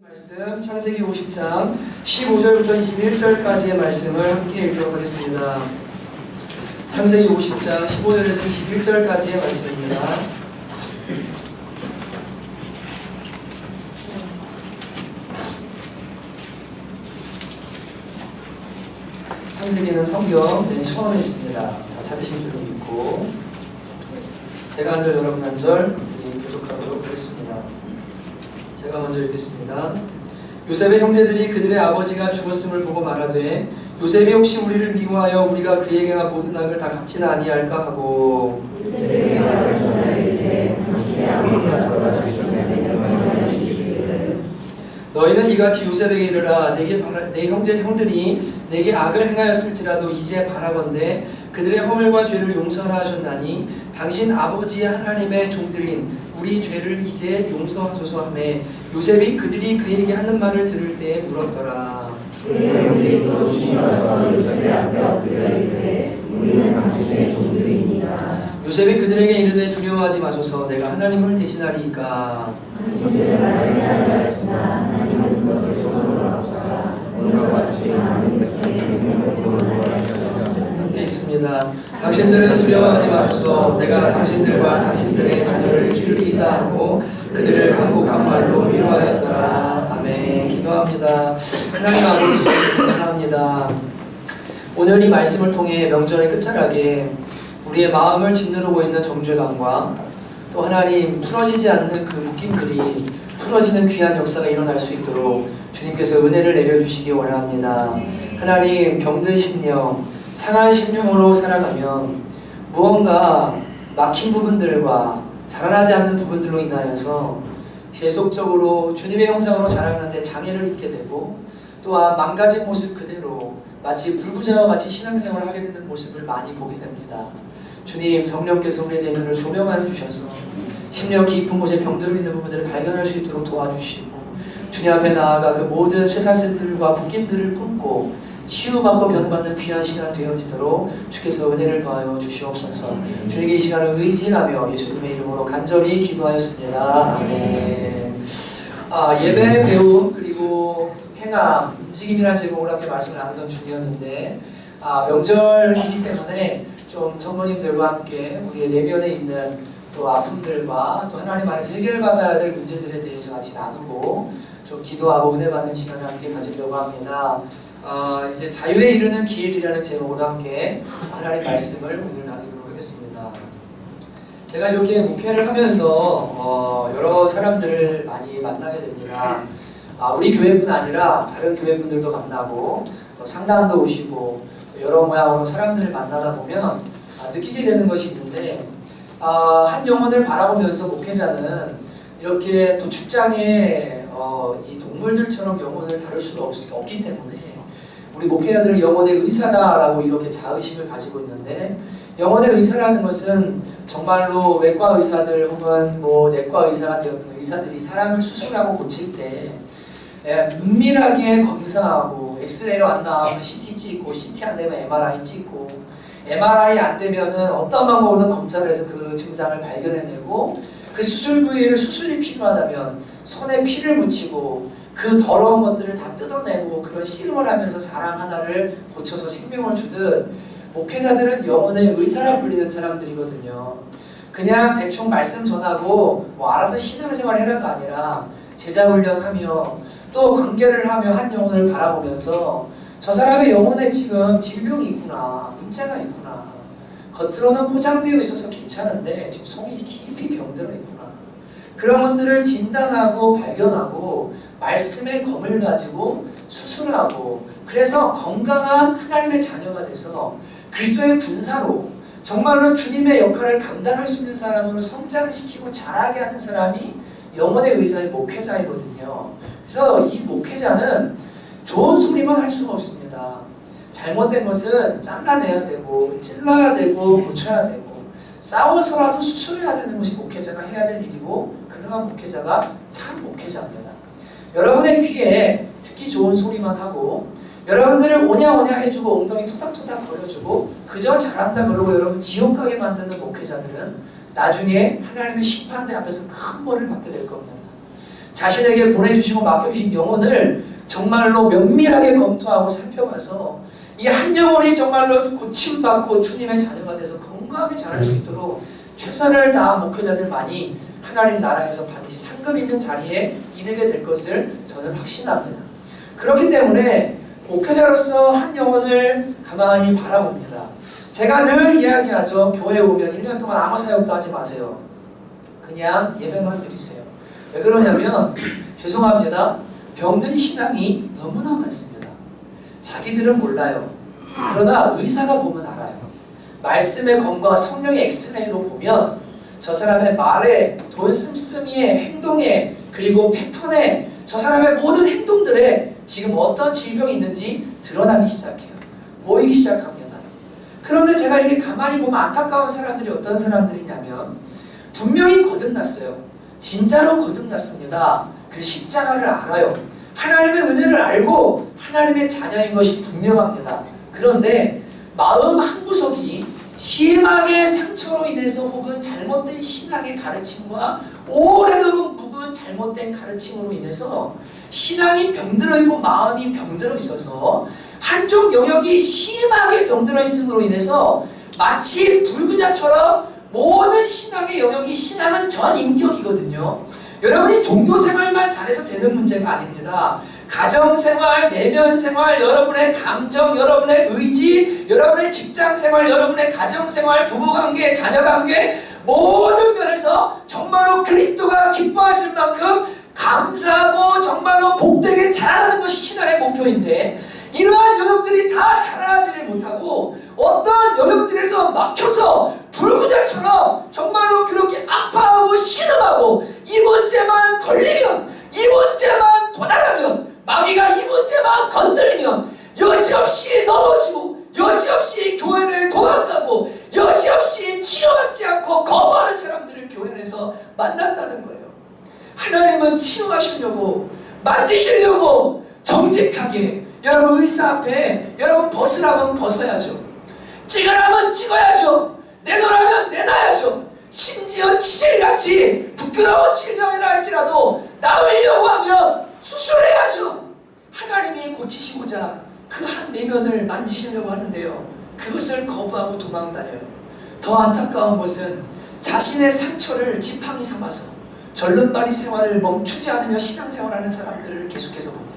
말씀 창세기 50장 15절부터 21절까지의 말씀을 함께 읽도록 하겠습니다. 창세기 50장 15절에서 21절까지의 말씀입니다. 창세기는 성경 맨 처음에 있습니다. 다 찾으신 줄로 믿고 제가 한 절 여러분 한 절 교독하도록 하겠습니다. 제가 먼저 읽겠습니다. 요셉의 형제들이 그들의 아버지가 죽었음을 보고 말하되 요셉이 혹시 우리를 미워하여 우리가 그에게 한 모든 악을 다 갚지는 아니할까 하고 너희는 이같이 요셉에게 이르라 내 형들이 내게 악을 행하였을지라도 이제 바라건대 그들의 허물과 죄를 용서하라 하셨나니 당신 아버지 하나님의 종들인 우리 죄를 이제 용서하소서 하며 요셉이 그들이 그에게 하는 말을 들을 때에 물었더라. 우리는 요셉의 앞에 엎드려 이르되 우리는 당신의 종들이니라. 요셉이 그들에게 이르되 두려워하지 마소서 내가 하나님을 대신하리이까. 당신들의 말을 하였으나 하나님은 그것을 조선하옵소서. 오늘과 같이 하나님 백성의 생명을 구원하옵소서. 읽습니다. 당신들은 두려워하지 마소서 내가 당신들과 당신들의 자녀를 기르리이다 하고 그들을 간곡한 말로 위로하였더라. 아멘. 기도합니다. 하나님 아버지 감사합니다. 오늘 이 말씀을 통해 명절의 끝자락에 우리의 마음을 짓누르고 있는 정죄감과 또 하나님 풀어지지 않는 그 묶임들이 풀어지는 귀한 역사가 일어날 수 있도록 주님께서 은혜를 내려주시기 원합니다. 하나님 병든 심령 상한 심령으로 살아가면 무언가 막힌 부분들과 자라나지 않는 부분들로 인하여서 계속적으로 주님의 형상으로 자라는데 장애를 입게 되고 또한 망가진 모습 그대로 마치 불구자와 같이 신앙생활을 하게 되는 모습을 많이 보게 됩니다. 주님 성령께서 우리의 내면을 조명하여 주셔서 심령 깊은 곳에 병들어 있는 부분들을 발견할 수 있도록 도와주시고 주님 앞에 나아가 그 모든 쇠사슬들과 묶임들을 끊고 치유받고 변화받는 귀한 시간 되어지도록 주께서 은혜를 더하여 주시옵소서. 주님께 이 시간을 의지하며 예수님의 이름으로 간절히 기도하였습니다. 아멘. 예배 배움 그리고 행함 움직임이라는 제목으로 함께 말씀을 나누던 중이었는데 명절이기 때문에 좀 성도님들과 함께 우리의 내면에 있는 또 아픔들과 또 하나님 안에서 해결받아야 될 문제들에 대해서 같이 나누고 좀 기도하고 은혜 받는 시간을 함께 가지려고 합니다. 이제 자유에 이르는 길이라는 제목으로 함께 하나님의 말씀을 오늘 나누도록 하겠습니다. 제가 이렇게 목회를 하면서 여러 사람들을 많이 만나게 됩니다. 우리 교회뿐 아니라 다른 교회분들도 만나고 또 상담도 오시고 여러 모양으로 사람들을 만나다 보면 느끼게 되는 것이 있는데 한 영혼을 바라보면서 목회자는 이렇게 또 축장에 이 동물들처럼 영혼을 다룰 수가 없기 때문에 우리 목회자들은 영혼의 의사다라고 이렇게 자의식을 가지고 있는데 영혼의 의사라는 것은 정말로 외과 의사들 혹은 뭐 내과 의사가 되었던 의사들이 사람을 수술하고 고칠 때 은밀하게 검사하고 엑스레이로 안 나오면 CT 찍고 CT 안 되면 MRI 찍고 MRI 안 되면은 어떤 방법으로든 검사를 해서 그 증상을 발견해내고 그 수술 부위를 수술이 필요하다면 손에 피를 묻히고 그 더러운 것들을 다 뜯어내고 그런 실험을 하면서 사람 하나를 고쳐서 생명을 주듯 목회자들은 영혼의 의사라 불리는 사람들이거든요. 그냥 대충 말씀 전하고 뭐 알아서 신앙생활 해라가 아니라 제자훈련하며 또 관계를 하며 한 영혼을 바라보면서 저 사람의 영혼에 지금 질병이 있구나, 문제가 있구나. 겉으로는 포장되어 있어서 괜찮은데 지금 속이 깊이 병들어 있구나. 그런 것들을 진단하고 발견하고 말씀의 검을 가지고 수술하고 그래서 건강한 하나님의 자녀가 돼서 그리스도의 군사로 정말로 주님의 역할을 감당할 수 있는 사람으로 성장시키고 자라게 하는 사람이 영혼의 의사의 목회자이거든요. 그래서 이 목회자는 좋은 소리만 할 수가 없습니다. 잘못된 것은 잘라내야 되고 찔러야 되고 고쳐야 되고 싸워서라도 수술해야 되는 것이 목회자가 해야 될 일이고 그러한 목회자가 참 목회자입니다. 여러분의 귀에 듣기 좋은 소리만 하고 여러분들을 오냐오냐 해주고 엉덩이 토닥토닥 거려주고 그저 잘한다 그러고 여러분 지옥 가게 만드는 목회자들은 나중에 하나님의 심판대 앞에서 큰 벌을 받게 될 겁니다. 자신에게 보내주시고 맡겨주신 영혼을 정말로 면밀하게 검토하고 살펴봐서 이 한 영혼이 정말로 고침받고 주님의 자녀가 돼서 건강하게 자랄 수 있도록 최선을 다한 목회자들만이 하나님 나라에서 반드시 상급 있는 자리에 이르게 될 것을 저는 확신합니다. 그렇기 때문에 목회자로서 한 영혼을 가만히 바라봅니다. 제가 늘 이야기하죠. 교회에 오면 1년 동안 아무 사역도 하지 마세요. 그냥 예배만 드리세요. 왜 그러냐면 죄송합니다. 병든 신앙이 너무나 많습니다. 자기들은 몰라요. 그러나 의사가 보면 알아요. 말씀의 검과 성령의 엑스레이로 보면 저 사람의 말에, 돈 씀씀이에, 행동에, 그리고 패턴에, 저 사람의 모든 행동들에 지금 어떤 질병이 있는지 드러나기 시작해요. 보이기 시작합니다. 그런데 제가 이렇게 가만히 보면 안타까운 사람들이 어떤 사람들이냐면 분명히 거듭났어요. 진짜로 거듭났습니다. 그 십자가를 알아요. 하나님의 은혜를 알고 하나님의 자녀인 것이 분명합니다. 그런데 마음 한구석이 심하게 상처로 인해서 혹은 잘못된 신앙의 가르침과 오래도록 묵은 잘못된 가르침으로 인해서 신앙이 병들어 있고 마음이 병들어 있어서 한쪽 영역이 심하게 병들어 있음으로 인해서 마치 불구자처럼 모든 신앙의 영역이 신앙은 전인격이거든요. 여러분이 종교생활만 잘해서 되는 문제가 아닙니다. 가정생활, 내면생활, 여러분의 감정, 여러분의 의지, 여러분의 직장생활, 여러분의 가정생활, 부부관계, 자녀관계 모든 면에서 정말로 그리스도가 기뻐하실 만큼 감사하고 정말로 복되게 자라는 것이 신앙의 목표인데 이러한 영역들이 다 자라나지를 못하고 어떤 영역들에서 막혀서 불구자처럼 정말로 그렇게 아파하고 신음하고 이 문제만 걸리면 이 문제만 도달하면 마귀가 이 문제만 건드리면 여지없이 넘어지고 여지없이 교회를 도망가고 여지없이 치료받지 않고 거부하는 사람들을 교회 안에서 만난다는 거예요. 하나님은 치유하시려고 만지시려고 정직하게 여러분 의사 앞에 여러분 벗으라면 벗어야죠. 찍으라면 찍어야죠. 내놓으라면 내놔야죠. 심지어 치질같이 부끄러운 질병이라 할지라도 나으려고 하면 수술해야죠. 하나님이 고치시고자 그 한 내면을 만지시려고 하는데요. 그것을 거부하고 도망다녀요. 더 안타까운 것은 자신의 상처를 지팡이 삼아서 절름발이 생활을 멈추지 않으며 신앙생활하는 사람들을 계속해서 봅니다.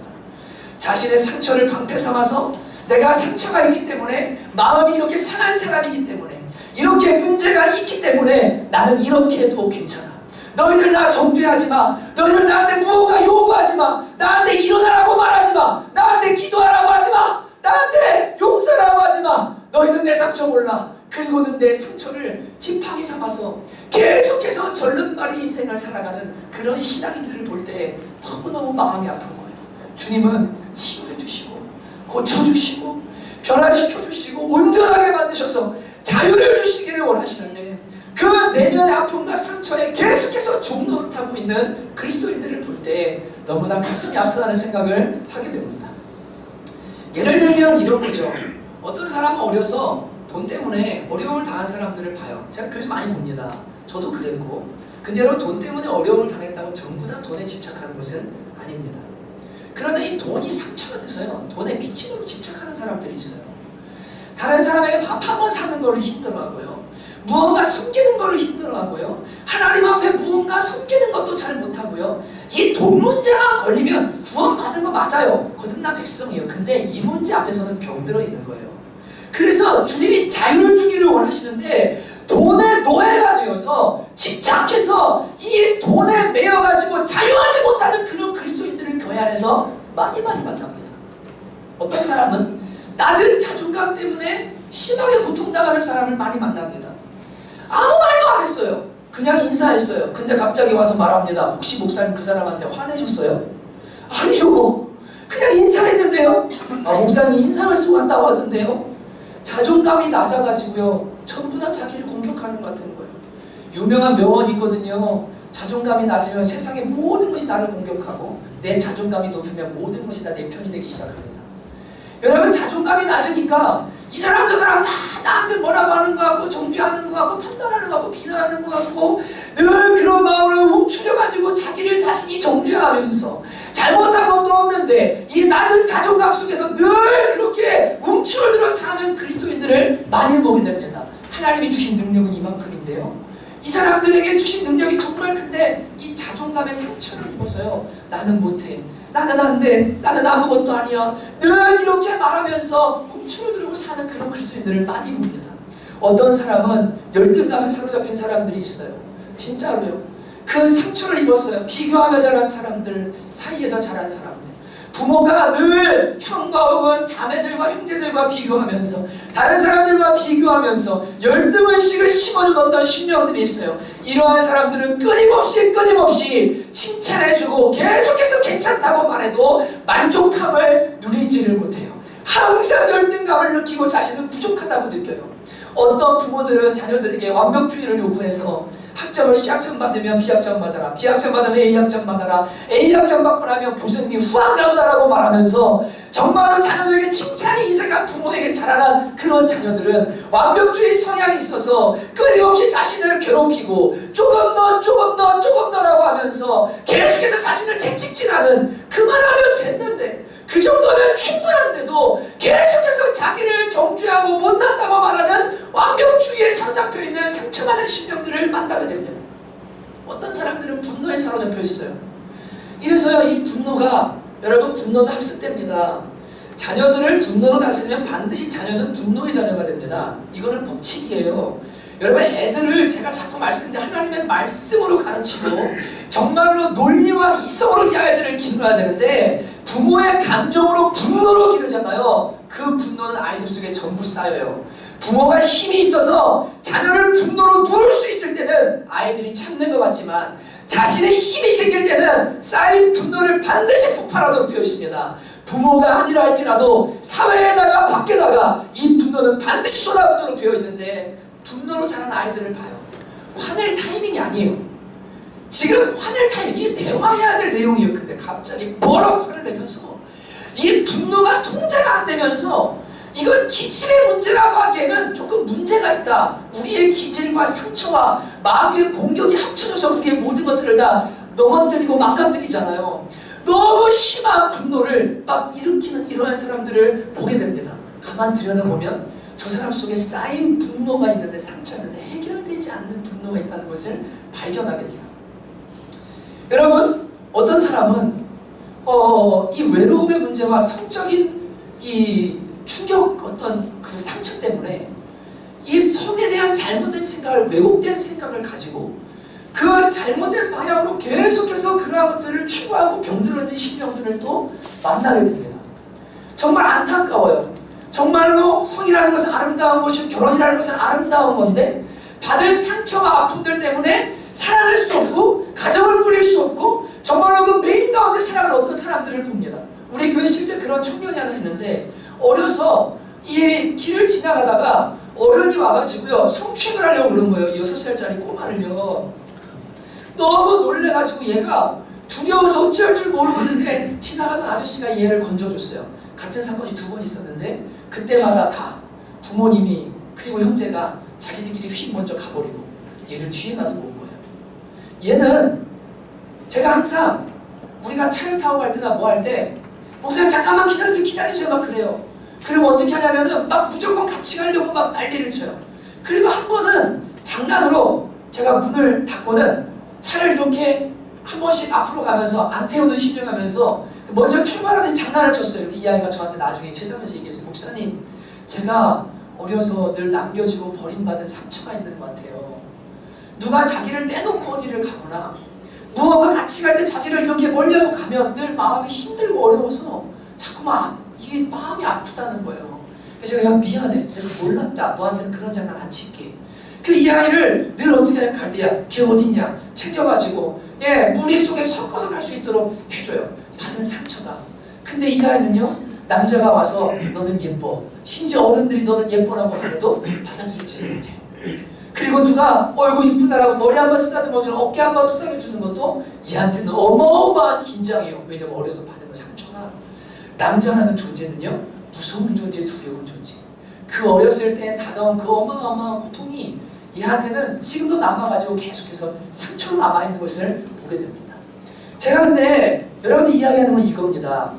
자신의 상처를 방패 삼아서 내가 상처가 있기 때문에 마음이 이렇게 상한 사람이기 때문에 이렇게 문제가 있기 때문에 나는 이렇게 해도 괜찮아. 너희들 나 정죄하지 마. 너희들 나한테 무언가 요구하지 마. 나한테 일어나라고 말하지 마. 나한테 기도하라고 하지 마. 나한테 용서라고 하지 마. 너희는 내 상처 몰라. 그리고는 내 상처를 지팡이 삼아서 계속해서 절름발이 인생을 살아가는 그런 신앙인들을 볼 때 너무너무 마음이 아픈 거예요. 주님은 치유해 주시고 고쳐주시고 변화시켜주시고 온전하게 만드셔서 자유를 주시기를 원하시는데 그 내면의 아픔과 상처에 계속해서 종노릇하고 있는 그리스도인들을 볼 때 너무나 가슴이 아프다는 생각을 하게 됩니다. 예를 들면 이런 거죠. 어떤 사람은 어려서 돈 때문에 어려움을 당한 사람들을 봐요. 제가 그래서 많이 봅니다. 저도 그랬고. 근데 여러분 돈 때문에 어려움을 당했다고 전부 다 돈에 집착하는 것은 아닙니다. 그러나 이 돈이 상처가 돼서요. 돈에 미친으로 집착하는 사람들이 있어요. 다른 사람에게 밥 한 번 사는 걸 힘들어하고요. 무언가 섬기는 걸 힘들어하고요. 하나님 앞에 무언가 섬기는 것도 잘 못하고요. 이 돈 문제가 걸리면 구원받은 거 맞아요. 거듭난 백성이에요. 근데 이 문제 앞에서는 병들어 있는 거예요. 그래서 주님이 자유를 주기를 원하시는데 돈의 노예가 되어서 집착해서 이 돈에 매여가지고 자유하지 못하는 그런 그리스도인들을 교회 안에서 많이 만납니다. 어떤 사람은 낮은 자존감 때문에 심하게 고통당하는 사람을 많이 만납니다. 아무 말도 안 했어요. 그냥 인사했어요. 근데 갑자기 와서 말합니다. 혹시 목사님 그 사람한테 화내셨어요? 아니요. 그냥 인사했는데요. 목사님 인상을 쓰고 왔다고 하던데요. 자존감이 낮아가지고요. 전부 다 자기를 공격하는 것 같은 거예요. 유명한 명언이 있거든요. 자존감이 낮으면 세상의 모든 것이 나를 공격하고 내 자존감이 높으면 모든 것이 다 내 편이 되기 시작합니다. 여러분, 자존감이 낮으니까 이 사람 저 사람 다 나한테 뭐라고 하는 것 같고, 정죄하는 것 같고, 판단하는 것 같고, 비난하는 것 같고, 늘 그런 마음을 움츠려가지고 자기를 자신이 정죄하면서 잘못한 것도 없는데 이 낮은 자존감 속에서 늘 그렇게 움츠러들어 사는 그리스도인들을 많이 보게 됩니다. 하나님이 주신 능력은 이만큼인데요, 이 사람들에게 주신 능력이 정말 큰데 이 자존감의 상처를 입어서요, 나는 못해, 나는 안 돼, 나는 아무것도 아니야, 늘 이렇게 말하면서 움츠러들고 사는 그런 그리스도인들을 많이 봅니다. 어떤 사람은 열등감에 사로잡힌 사람들이 있어요. 진짜로요. 그 상처를 입었어요. 비교하며 자란 사람들 사이에서 자란 사람들, 부모가 늘 형과 혹은 자매들과 형제들과 비교하면서 다른 사람들과 비교하면서 열등의식을 심어준 어떤 신령들이 있어요. 이러한 사람들은 끊임없이 칭찬해주고 계속해서 괜찮다고 말해도 만족함을 누리지를 못해요. 항상 열등감을 느끼고 자신은 부족하다고 느껴요. 어떤 부모들은 자녀들에게 완벽주의를 요구해서 학점을 C학점 받으면 B학점 받아라, B학점 받으면 A학점 받아라, A학점 받고 나면 교수님이 후학 나오다라고 말하면서 정말로 자녀들에게 칭찬이 인색한 부모에게 자라난 그런 자녀들은 완벽주의 성향이 있어서 끊임없이 자신을 괴롭히고 조금 더라고 하면서 계속해서 자신을 채찍질하는, 그만하면 됐는데, 그 정도면 충분한데도 계속해서 자기를 정죄하고 못난다고 말하는 완벽주의에 사로잡혀 있는 상처받은 심령들을 만나게 됩니다. 어떤 사람들은 분노에 사로잡혀 있어요. 이래서요, 이 분노가, 여러분, 분노는 학습됩니다. 자녀들을 분노로 다스리면 반드시 자녀는 분노의 자녀가 됩니다. 이거는 법칙이에요. 여러분, 애들을 제가 자꾸 말씀드린 하나님의 말씀으로 가르치고 정말로 논리와 이성으로 이 아이들을 기르어야 되는데, 부모의 감정으로 분노로 기르잖아요. 그 분노는 아이들 속에 전부 쌓여요. 부모가 힘이 있어서 자녀를 분노로 누를 수 있을 때는 아이들이 참는 것 같지만, 자신의 힘이 생길 때는 쌓인 분노를 반드시 폭발하도록 되어 있습니다. 부모가 아니라 할지라도 사회에다가 밖에다가 이 분노는 반드시 쏟아붓도록 되어 있는데, 분노로 자란 아이들을 봐요. 화낼 타이밍이 아니에요. 지금 화낼 타이밍, 이게 대화해야 될 내용이었는데 갑자기 버럭 화를 내면서 이 분노가 통제가 안 되면서, 이건 기질의 문제라고 하기에는 조금 문제가 있다. 우리의 기질과 상처와 마귀의 공격이 합쳐져서 우리의 모든 것들을 다 넘어뜨리고 망가뜨리잖아요. 너무 심한 분노를 막 일으키는 이러한 사람들을 보게 됩니다. 가만 들여다보면 저 사람 속에 쌓인 분노가 있는데, 상처는 해결되지 않는 분노가 있다는 것을 발견하게 돼요. 여러분, 어떤 사람은 이 외로움의 문제와 성적인 이 충격, 어떤 그 상처 때문에 이 성에 대한 잘못된 생각을, 왜곡된 생각을 가지고 그 잘못된 방향으로 계속해서 그러한 것들을 추구하고 병들어 있는 신령들을 또 만나게 됩니다. 정말 안타까워요. 정말로 성이라는 것은 아름다운 것이고 결혼이라는 것은 아름다운 건데, 받을 상처와 아픔들 때문에 사랑할 수 없고 가정을 꾸릴 수 없고 정말로 그 매인 가운데 살아가는 어떤 사람들을 봅니다. 우리 교회 실제 그런 청년이 하나 있는데, 어려서 이 길을 지나가다가 어른이 와가지고요, 성추행을 하려고 그런 거예요. 6살짜리 꼬마를요. 너무 놀래가지고 얘가 두려워서 어찌할 줄 모르고 있는데, 지나가던 아저씨가 얘를 건져줬어요. 같은 사건이 2번 있었는데 그때마다 다 부모님이 그리고 형제가 자기들끼리 휙 먼저 가버리고 얘를 뒤에 놔두고 온 거예요. 얘는 제가 항상 우리가 차를 타고 갈 때나 뭐 할 때, 목사님 잠깐만 기다려주세요 막 그래요. 그리고 어떻게 하냐면은 막 무조건 같이 가려고 막 난리를 쳐요. 그리고 한 번은 장난으로 제가 문을 닫고는 차를 이렇게 한 번씩 앞으로 가면서 안 태우는 신용하면서 먼저 출발하듯이 장난을 쳤어요. 이 아이가 저한테 나중에 찾아오면서 얘기했어요. 목사님, 제가 어려서 늘 남겨지고 버림받은 상처가 있는 것 같아요. 누가 자기를 떼놓고 어디를 가거나 무언가 같이 갈 때 자기를 이렇게 멀리하고 가면 늘 마음이 힘들고 어려워서 자꾸만 이게 마음이 아프다는 거예요. 그래서 제가, 야, 미안해, 내가 몰랐다, 너한테는 그런 장난 안 칠게. 그 이 아이를 늘 어떻게 갈 때, 야, 걔 어딨냐 챙겨가지고 무리 속에 섞어서 갈 수 있도록 해줘요. 받은 상처가. 근데 이 아이는요, 남자가 와서 너는 예뻐, 심지어 어른들이 너는 예뻐라고 해도 받아들이지 못해. 그리고 누가 얼굴 이쁘다라고 머리 한번 쓰다듬어주는, 어깨 한번 토닥여주는 것도 얘한테는 어마어마한 긴장이에요. 왜냐면 어려서 받은 그 상처가. 남자라는 존재는요, 무서운 존재, 두려운 존재. 그 어렸을 때 다가온 그 어마어마한 고통이 얘한테는 지금도 남아가지고 계속해서 상처로 남아있는 것을 보게 됩니다. 제가 근데 여러분들 이야기하는 건 이겁니다.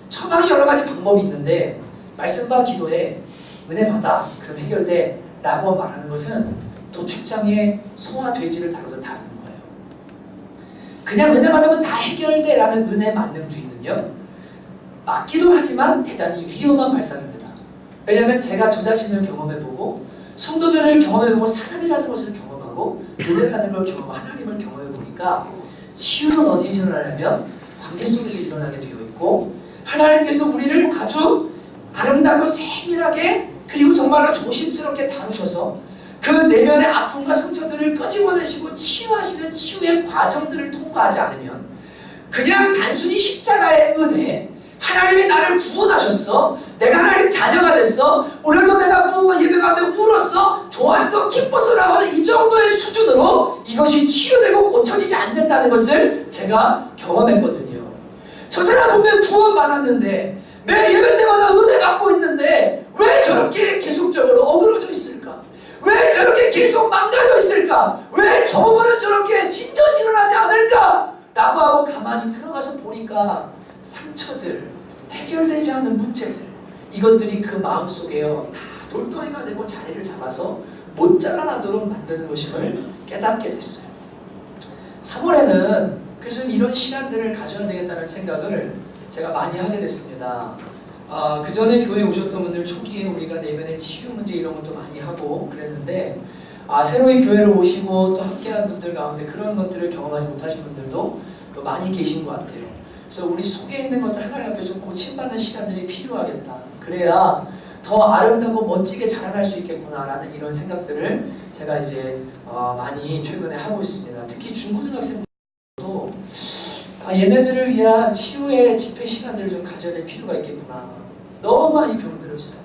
처방이 여러 가지 방법이 있는데 말씀과 기도에 은혜 받아 그럼 해결돼 라고 말하는 것은 도축장에 소와 돼지를 다루듯 다루는 거예요. 그냥 은혜 받으면 다 해결돼 라는 은혜 만능주의는요, 맞기도 하지만 대단히 위험한 발상입니다. 왜냐하면 제가 저 자신을 경험해보고 성도들을 경험해보고 사람이라는 것을 경험하고 은혜라는 걸 경험하고 하나님을 경험해보니까 치유는 어디서 일어나냐면 관계 속에서 일어나게 되어 있고, 하나님께서 우리를 아주 아름답고 세밀하게 그리고 정말로 조심스럽게 다루셔서 그 내면의 아픔과 상처들을 끄집어내시고 치유하시는 치유의 과정들을 통과하지 않으면 그냥 단순히 십자가의 은혜, 하나님이 나를 구원하셨어, 내가 하나님 자녀가 됐어, 오늘도 내가 부모가 예배가며 울었어, 좋았어, 기뻤어 라고 하는 이 정도의 수준으로 이것이 치유되고 고쳐지지 않는다는 것을 제가 경험했거든요. 저 사람 보면 구원받았는데 매 예배 때마다 은혜 받고 있는데 왜 저렇게 계속적으로 어그러져 있을까? 왜 저렇게 계속 망가져 있을까? 왜 저 부분은 저렇게 진전이 일어나지 않을까? 라고 하고 가만히 들어가서 보니까 상처들, 해결되지 않은 문제들, 이것들이 그 마음속에요 다 돌덩이가 되고 자리를 잡아서 못 자라나도록 만드는 것임을 깨닫게 됐어요. 3월에는 그래서 이런 시간들을 가져야 되겠다는 생각을 제가 많이 하게 됐습니다. 그 전에 교회에 오셨던 분들 초기에 우리가 내면의 치유 문제 이런 것도 많이 하고 그랬는데, 새로이 교회로 오시고 또 함께한 분들 가운데 그런 것들을 경험하지 못하신 분들도 또 많이 계신 것 같아요. 그래서 우리 속에 있는 것들 하나님 앞에 좀 고침받는 시간들이 필요하겠다. 그래야 더 아름답고 멋지게 자라날 수 있겠구나라는 이런 생각들을 제가 이제 많이 최근에 하고 있습니다. 특히 중고등학생들도 얘네들을 위한 치유의 집회 시간들을 좀 가져야 될 필요가 있겠구나. 너무 많이 병들어 있어요.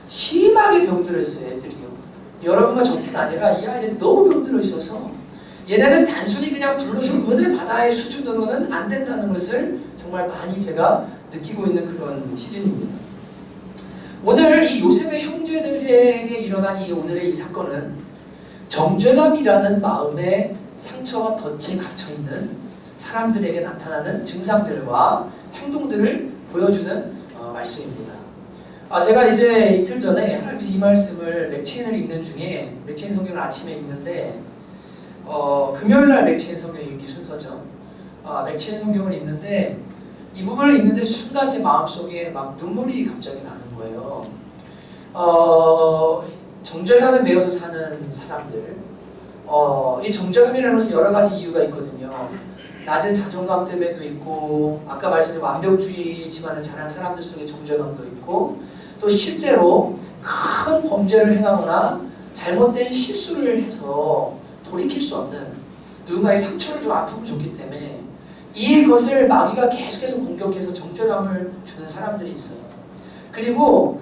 심하게 병들어 있어요, 애들이요. 여러분과 저뿐 아니라 이 아이들이 너무 병들어 있어서 얘네는 단순히 그냥 불러서 은혜 바다의 수준으로는 안 된다는 것을 정말 많이 제가 느끼고 있는 그런 시즌입니다. 오늘 이 요셉의 형제들에게 일어난 이 오늘의 이 사건은 정죄감이라는 마음의 상처와 덫에 갇혀있는 사람들에게 나타나는 증상들과 행동들을 보여주는 말씀입니다. 제가 이제 이틀 전에 하나님께서 이 말씀을 맥체인을 읽는 중에, 맥체인 성경을 아침에 읽는데 금요일날 맥체인 성경 읽기 순서죠. 맥체인 성경을 읽는데 이 부분을 읽는데 순간 제 마음속에 막 눈물이 갑자기 나는 거예요. 정죄감에 매여서 사는 사람들, 이 정죄감이라는 것은 여러 가지 이유가 있거든요. 낮은 자존감 때문에도 있고, 아까 말씀드린 완벽주의 집안에 자란 사람들 속에 정죄감도 있고, 또 실제로 큰 범죄를 행하거나 잘못된 실수를 해서 돌이킬 수 없는 누군가의 상처를 주고 아픔을 줬기 때문에 이것을 마귀가 계속해서 공격해서 정죄감을 주는 사람들이 있어요. 그리고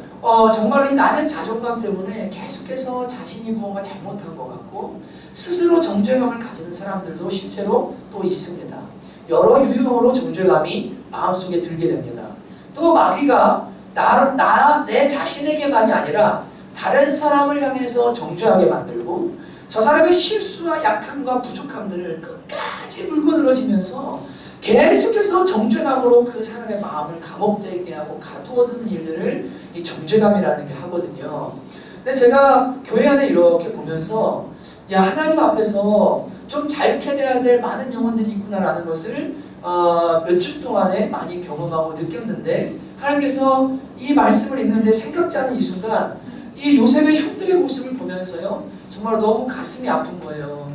정말 이 낮은 자존감 때문에 계속해서 자신이 무언가 잘못한 것 같고 스스로 정죄감을 가지는 사람들도 실제로 또 있습니다. 여러 유형으로 정죄감이 마음속에 들게 됩니다. 또 마귀가 내 자신에게만이 아니라 다른 사람을 향해서 정죄하게 만들고 저 사람의 실수와 약함과 부족함들을 끝까지 물고 늘어지면서 계속해서 정죄감으로 그 사람의 마음을 감옥되게 하고 가두어두는 일들을 이 정죄감이라는 게 하거든요. 근데 제가 교회 안에 이렇게 보면서 하나님 앞에서 좀 잘 캐내야 될 많은 영혼들이 있구나라는 것을 몇 주 동안에 많이 경험하고 느꼈는데, 하나님께서 이 말씀을 읽는데 생각지 않은 이 순간 이 요셉의 형들의 모습을 보면서요 정말 너무 가슴이 아픈 거예요.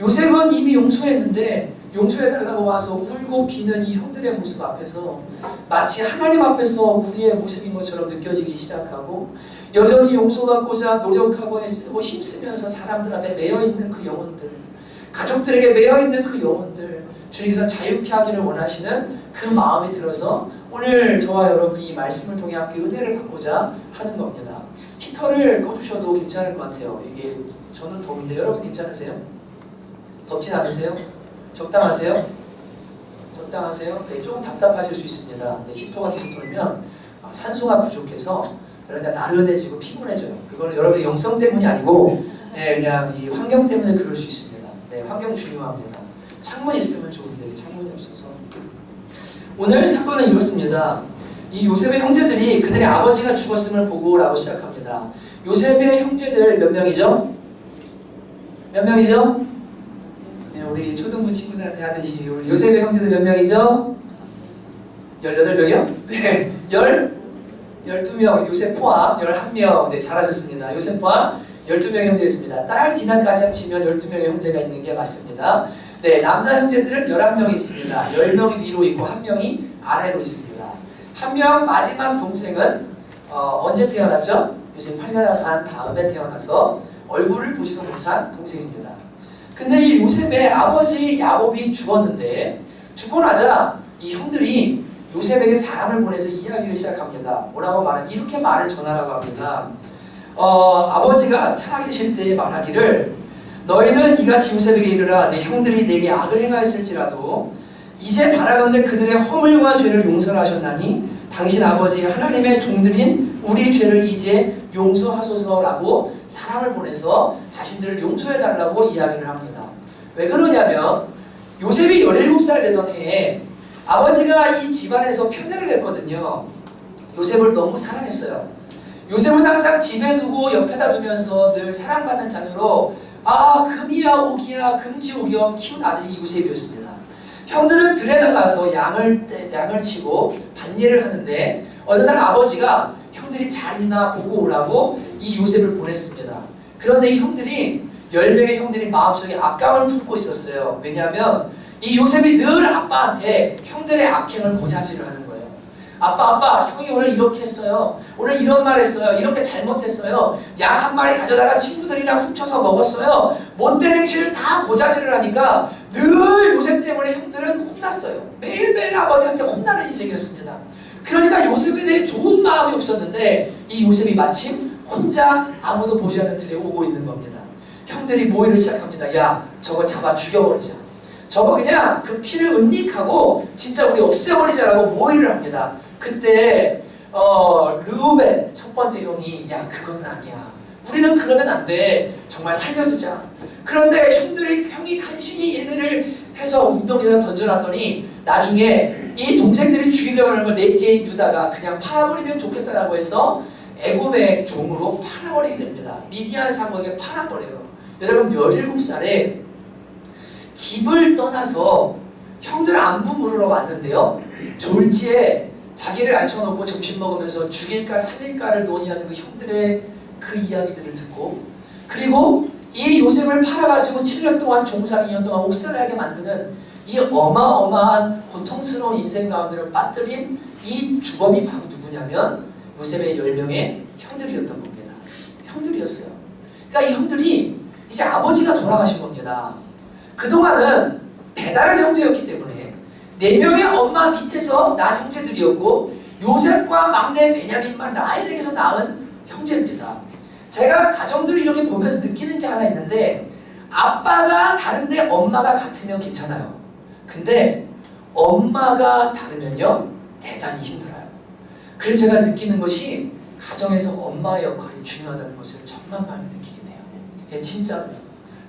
요셉은 이미 용서했는데 용서해달라고 와서 울고 비는 이 형들의 모습 앞에서 마치 하나님 앞에서 우리의 모습인 것처럼 느껴지기 시작하고, 여전히 용서받고자 노력하고 애쓰고 힘쓰면서 사람들 앞에 매여있는 그 영혼들, 가족들에게 매여있는 그 영혼들, 주님께서 자유케 하기를 원하시는 그 마음이 들어서 오늘 저와 여러분이 이 말씀을 통해 함께 은혜를 받고자 하는 겁니다. 히터를 꺼주셔도 괜찮을 것 같아요. 이게 저는 더운데 여러분 괜찮으세요? 덥진 않으세요? 적당하세요? 적당하세요? 네, 조금 답답하실 수 있습니다. 네, 히터가 계속 돌면 산소가 부족해서 그러니까 나른해지고 피곤해져요. 그거는 여러분의 영성 때문이 아니고 그냥 이 환경 때문에 그럴 수 있습니다. 네, 환경 중요합니다. 창문이 있으면 좋은데 창문이 없어서. 오늘 사건은 이렇습니다. 이 요셉의 형제들이 그들의 아버지가 죽었음을 보고라고 시작합니다. 요셉의 형제들 몇 명이죠? 몇 명이죠? 네, 우리 초등부 친구들한테 하듯이 우리 요셉의 형제들 몇 명이죠? 18명이요? 네, 12명, 요셉 포함 11명. 네, 잘하셨습니다. 요셉 포함 12명의 형제였습니다. 딸 디나까지 합치면 12명의 형제가 있는 게 맞습니다. 네, 남자 형제들은 11명이 있습니다. 10명이 위로 있고 1명이 아래로 있습니다. 1명 마지막 동생은 언제 태어났죠? 요셉 8년 반 다음에 태어나서 얼굴을 보지도 못한 동생입니다. 근데 이 요셉의 아버지 야곱이 죽었는데 죽고 나자 이 형들이 요셉에게 사람을 보내서 이야기를 시작합니다. 뭐라고 말하면 이렇게 말을 전하라고 합니다. 아버지가 살아계실 때에 말하기를 너희는 이같이 요셉에게 이르라 내 형들이 내게 악을 행하였을지라도 이제 바라건대 그들의 허물과 죄를 용서하셨나니 당신 아버지 하나님의 종들인 우리 죄를 이제 용서하소서라고 사람을 보내서 자신들을 용서해달라고 이야기를 합니다. 왜 그러냐면 요셉이 17살 되던 해에 아버지가 이 집안에서 편애를 했거든요. 요셉을 너무 사랑했어요. 요셉은 항상 집에 두고 옆에다 두면서 늘 사랑받는 자녀로 금이야 오기야 금지오기야 키운 아들이 요셉이었습니다. 형들은 들에 나가서 양을 치고 밭일을 하는데 어느 날 아버지가 형들이 잘 있나 보고 오라고 이 요셉을 보냈습니다. 그런데 이 형들이 10명의 형들이 마음속에 악감을 품고 있었어요. 왜냐하면 이 요셉이 늘 아빠한테 형들의 악행을 고자질을 하는 거예요. 아빠 형이 오늘 이렇게 했어요. 오늘 이런 말 했어요. 이렇게 잘못했어요. 양 한 마리 가져다가 친구들이랑 훔쳐서 먹었어요. 못된 행실을 다 고자질을 하니까 늘 요셉 때문에 형들은 혼났어요. 매일매일 아버지한테 혼나는 인생이었습니다. 그러니까 요셉에 대해 좋은 마음이 없었는데 이 요셉이 마침 혼자 아무도 보지 않는 틀에 오고 있는 겁니다. 형들이 모의를 시작합니다. 야 저거 잡아 죽여버리자. 저거 그냥 그 피를 은닉하고 진짜 우리 없애버리자라고 모의를 합니다. 그때 르우벤 첫 번째 형이 야 그건 아니야. 우리는 그러면 안 돼. 정말 살려두자. 그런데 형이 간신히 얘네를 해서 웅덩이에다 던져놨더니 나중에 이 동생들이 죽이려고 하는 걸 넷째 유다가 그냥 팔아버리면 좋겠다라고 해서 애굽의 종으로 팔아버리게 됩니다. 미디안 사국에게 팔아버려요. 여러분 17살에 집을 떠나서 형들 안부 물으러 왔는데요. 졸지에 자기를 앉혀놓고 점심 먹으면서 죽일까 살릴까를 논의하는 그 형들의 그 이야기들을 듣고 그리고 이 요셉을 팔아가지고 7년 동안 종살 2년 동안 옥살을 하게 만드는 이 어마어마한 고통스러운 인생 가운데를 빠뜨린 이 주범이 바로 누구냐면 요셉의 10명의 형들이었던 겁니다. 형들이었어요. 그러니까 이 형들이 이제 아버지가 돌아가신 겁니다. 그동안은 배다른 형제였기 때문에 4명의 엄마 밑에서 난 형제들이었고 요셉과 막내 베냐민만 라헬에게서 낳은 형제입니다. 제가 가정들을 이렇게 보면서 느끼는 게 하나 있는데 아빠가 다른데 엄마가 같으면 괜찮아요. 근데 엄마가 다르면요 대단히 힘들어요. 그래서 제가 느끼는 것이 가정에서 엄마의 역할이 중요하다는 것을 정말 많이 느끼게 돼요. 예, 진짜로요.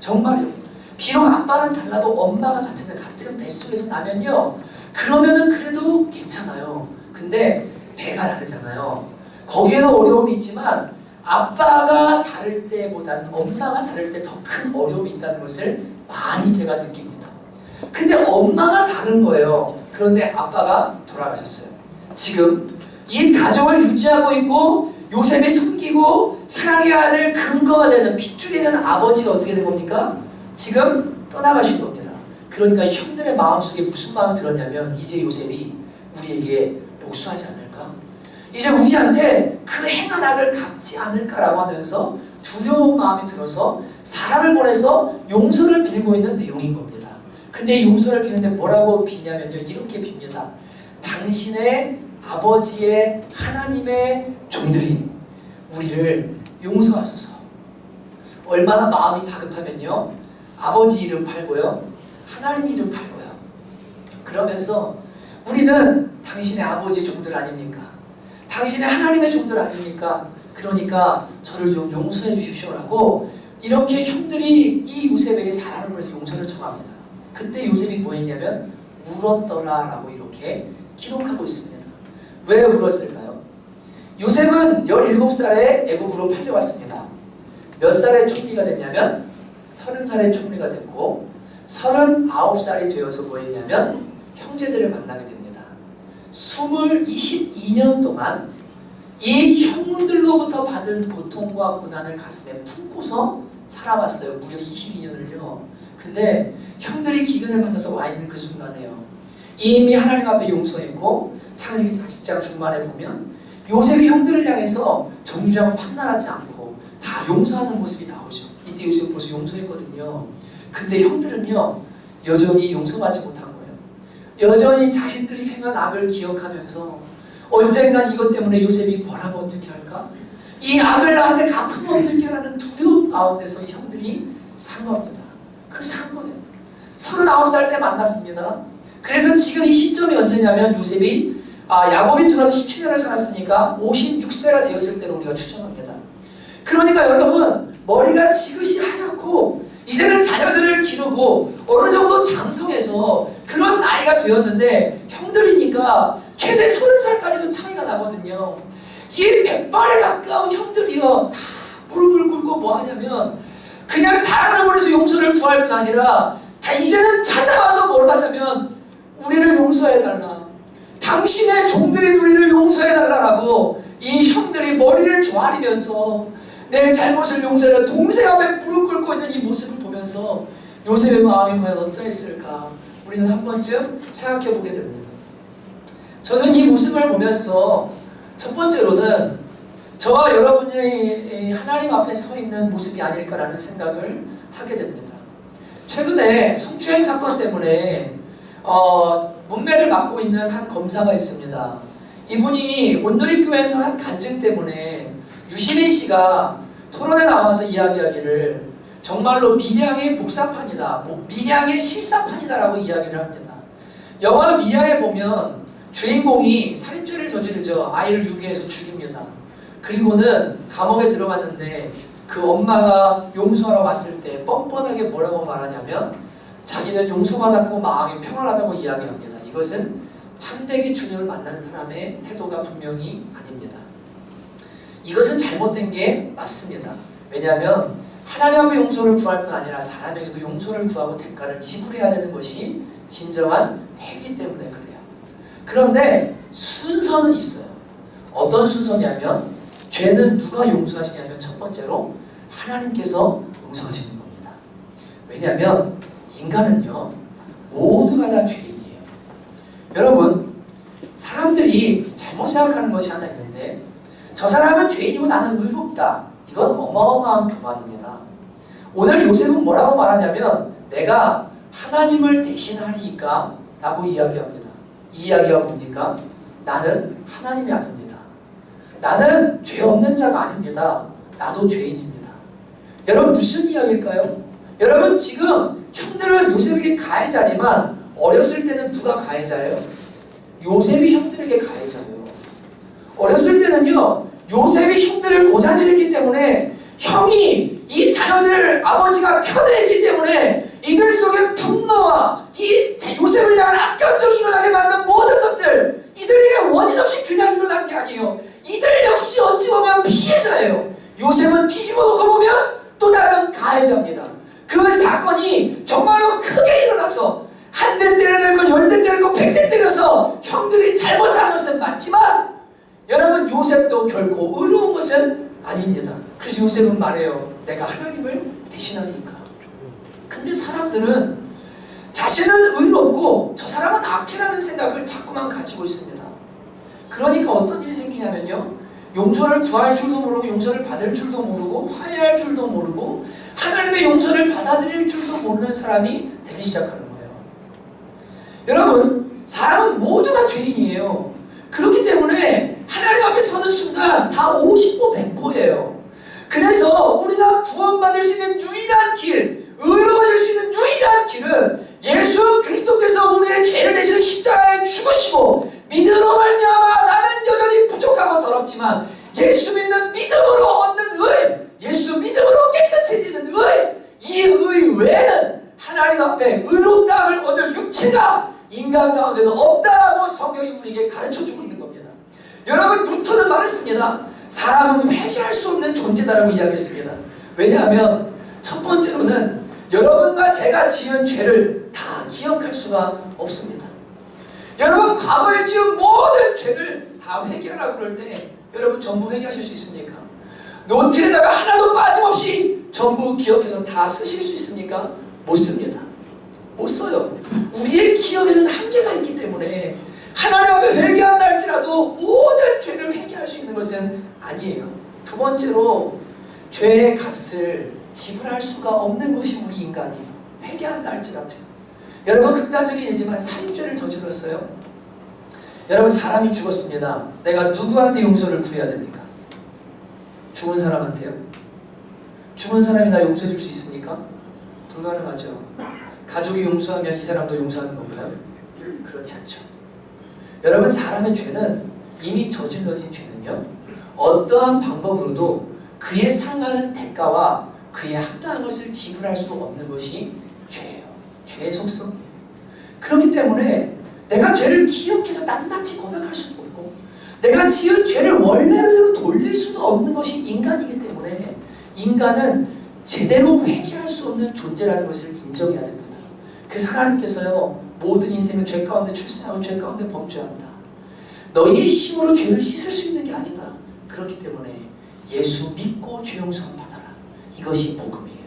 정말요. 비록 아빠는 달라도 엄마가 같은 뱃속에서 나면요 그러면은 그래도 괜찮아요. 근데 배가 다르잖아요. 거기에는 어려움이 있지만 아빠가 다를 때보다는 엄마가 다를 때 더 큰 어려움이 있다는 것을 많이 제가 느낍니다. 근데 엄마가 다른 거예요. 그런데 아빠가 돌아가셨어요. 지금 이 가정을 유지하고 있고 요셉이 섬기고 사랑해야 될 근거가 되는 핏줄이 되는 아버지가 어떻게 된 겁니까? 지금 떠나가신 겁니다. 그러니까 형들의 마음속에 무슨 마음이 들었냐면 이제 요셉이 우리에게 복수하지 않을까? 이제 우리한테 그 행한 악을 갚지 않을까라고 하면서 두려운 마음이 들어서 사람을 보내서 용서를 빌고 있는 내용인 겁니다. 근데 용서를 비는데 뭐라고 비냐면요 이렇게 빕니다. 당신의 아버지의 하나님의 종들인 우리를 용서하소서. 얼마나 마음이 다급하면요 아버지 이름 팔고요 하나님 이름 팔고요 그러면서 우리는 당신의 아버지의 종들 아닙니까? 당신의 하나님의 종들 아닙니까? 그러니까 저를 좀 용서해 주십시오라고 이렇게 형들이 이 요셉에게 사랑을 보내서 용서를 청합니다. 그때 요셉이 뭐 했냐면 울었더라라고 이렇게 기록하고 있습니다. 왜 울었을까요? 요셉은 17살에 애굽으로 팔려왔습니다. 몇 살에 총리가 됐냐면 30살에 총리가 됐고 39살이 되어서 뭐 했냐면 형제들을 만나게 됩니다. 22년 동안 이 형들로부터 받은 고통과 고난을 가슴에 품고서 살아왔어요. 무려 22년을요. 근데 형들이 기근을 만나서 와 있는 그 순간에요. 이미 하나님 앞에 용서했고 창세기 40장 중반에 보면 요셉이 형들을 향해서 정죄하고 판단하지 않고 다 용서하는 모습이 나오죠. 이때 요셉 벌써 용서했거든요. 근데 형들은요 여전히 용서받지 못한 거예요. 여전히 자신들이 행한 악을 기억하면서 언젠간 이것 때문에 요셉이 뭐라고 어떻게 할까? 이 악을 나한테 갚으면 어떻게 하라는 두려움 가운데서 형들이 산 겁니다. 그 산 거예요. 39살 때 만났습니다. 그래서 지금 이 시점이 언제냐면 요셉이 야곱이 들어와서 17년을 살았으니까 56세가 되었을 때로 우리가 추정합니다. 그러니까 여러분 머리가 지그시 하얗고 이제는 자녀들을 기르고 어느 정도 장성해서 그런 나이가 되었는데 형들이니까 최대 30살까지도 차이가 나거든요. 이 100발에 가까운 형들이요 다 무릎을 꿇고 뭐 하냐면 그냥 사랑을 보내서 용서를 구할 뿐 아니라 다 이제는 찾아와서 뭘 하냐면 우리를 용서해달라. 당신의 종들이 우리를 용서해달라고 이 형들이 머리를 조아리면서 내 잘못을 용서해라 동생 앞에 무릎 꿇고 있는 이 모습을 보면서 요셉의 마음이 과연 어떠했을까 우리는 한 번쯤 생각해 보게 됩니다. 저는 이 모습을 보면서 첫 번째로는 저와 여러분이 하나님 앞에 서 있는 모습이 아닐까라는 생각을 하게 됩니다. 최근에 성추행 사건 때문에 문매를 맡고 있는 한 검사가 있습니다. 이분이 온누리교회에서 한 간증 때문에 유시민 씨가 토론에 나와서 이야기하기를 정말로 미량의 복사판이다, 미량의 실사판이다라고 이야기를 합니다. 영화 미량에 보면 주인공이 살인죄를 저지르죠. 아이를 유기해서 죽입니다. 그리고는 감옥에 들어갔는데 그 엄마가 용서하러 왔을 때 뻔뻔하게 뭐라고 말하냐면 자기는 용서받았고 마음이 평안하다고 이야기합니다. 이것은 참되게 주님을 만난 사람의 태도가 분명히 아닙니다. 이것은 잘못된 게 맞습니다. 왜냐하면 하나님 앞에 용서를 구할 뿐 아니라 사람에게도 용서를 구하고 대가를 지불해야 되는 것이 진정한 회이기 때문에 그래요. 그런데 순서는 있어요. 어떤 순서냐면 죄는 누가 용서하시냐면 첫 번째로 하나님께서 용서하시는 겁니다. 왜냐하면 인간은요 모두가 다 죄인이에요. 여러분 사람들이 잘못 생각하는 것이 하나 있는데 저 사람은 죄인이고 나는 의롭다. 이건 어마어마한 교만입니다. 오늘 요셉은 뭐라고 말하냐면 내가 하나님을 대신하리까 라고 이야기합니다. 이 이야기가 뭡니까? 나는 하나님이 아닙니다. 나는 죄 없는 자가 아닙니다. 나도 죄인입니다. 여러분 무슨 이야기일까요? 여러분 지금 형들은 요셉에게 가해자지만 어렸을 때는 누가 가해자예요? 요셉이 형들에게 가해자예요. 어렸을 때는요 요셉이 형들을 고자질했기 때문에 형이 이 자녀들을 아버지가 편애했기 때문에 이들 속에 분노와 이 요셉을 향한 악감정이 일어나게 만든 모든 것들 이들에게 원인 없이 그냥 일어난 게 아니에요. 이들 역시 어찌 보면 피해자예요. 요셉은 뒤집어 놓고 보면 또 다른 가해자입니다. 그 사건이 정말로 크게 일어나서 한 대 때려내고 10대 때리고 100대 때려서 형들이 잘못한 것은 맞지만 여러분 요셉도 결코 의로운 것은 아닙니다. 그래서 요셉은 말해요. 내가 하나님을 대신하니까. 근데 사람들은 자신은 의롭고 저 사람은 악해라는 생각을 자꾸만 가지고 있습니다. 그러니까 어떤 일이 생기냐면요. 용서를 구할 줄도 모르고 용서를 받을 줄도 모르고 화해할 줄도 모르고 하나님의 용서를 받아들일 줄도 모르는 사람이 되기 시작하는 거예요. 여러분 사람은 모두가 죄인이에요. 그렇기 때문에 하나님 앞에 서는 순간 다 50보 100보예요. 그래서 우리가 구원받을 수 있는 유일한 길, 의로워질 수 있는 유일한 길은 예수 그리스도께서 우리의 죄를 대신 십자가에 죽으시고 믿음으로 말미암아 나는 여전히 부족하고 여러분, 루터는 말했습니다. 사람은 회개할 수 없는 존재다라고 이야기했습니다. 왜냐하면 첫 번째로는 여러분과 제가 지은 죄를 다 기억할 수가 없습니다. 여러분, 과거에 지은 모든 죄를 다 회개하라고 그럴 때 여러분 전부 회개하실 수 있습니까? 노트에다가 하나도 빠짐없이 전부 기억해서 다 쓰실 수 있습니까? 못 씁니다. 못 써요. 우리의 기억에는 한계가 있기 때문에 하나님 앞에 회개한다 할지라도 모든 죄를 회개할 수 있는 것은 아니에요. 두 번째로 죄의 값을 지불할 수가 없는 것이 우리 인간이에요. 회개한다 할지라도. 여러분, 극단적인 예지만 살인죄를 저질렀어요. 여러분, 사람이 죽었습니다. 내가 누구한테 용서를 구해야 됩니까? 죽은 사람한테요? 죽은 사람이 나 용서해 줄 수 있습니까? 불가능하죠. 가족이 용서하면 이 사람도 용서하는 건가요? 그렇지 않죠. 여러분, 사람의 죄는 이미 저질러진 죄는요, 어떠한 방법으로도 그에 상하는 대가와 그에 합당한 것을 지불할 수 없는 것이 죄예요. 죄의 속성. 그렇기 때문에 내가 죄를 기억해서 낱낱이 고백할 수도 없고 내가 지은 죄를 원래대로 돌릴 수도 없는 것이 인간이기 때문에 인간은 제대로 회개할 수 없는 존재라는 것을 인정해야 됩니다. 그래서 하나님께서요, 모든 인생은 죄 가운데 출생하고 죄 가운데 범죄한다. 너희의 힘으로 죄를 씻을 수 있는 게 아니다. 그렇기 때문에 예수 믿고 죄 용서를 받아라. 이것이 복음이에요.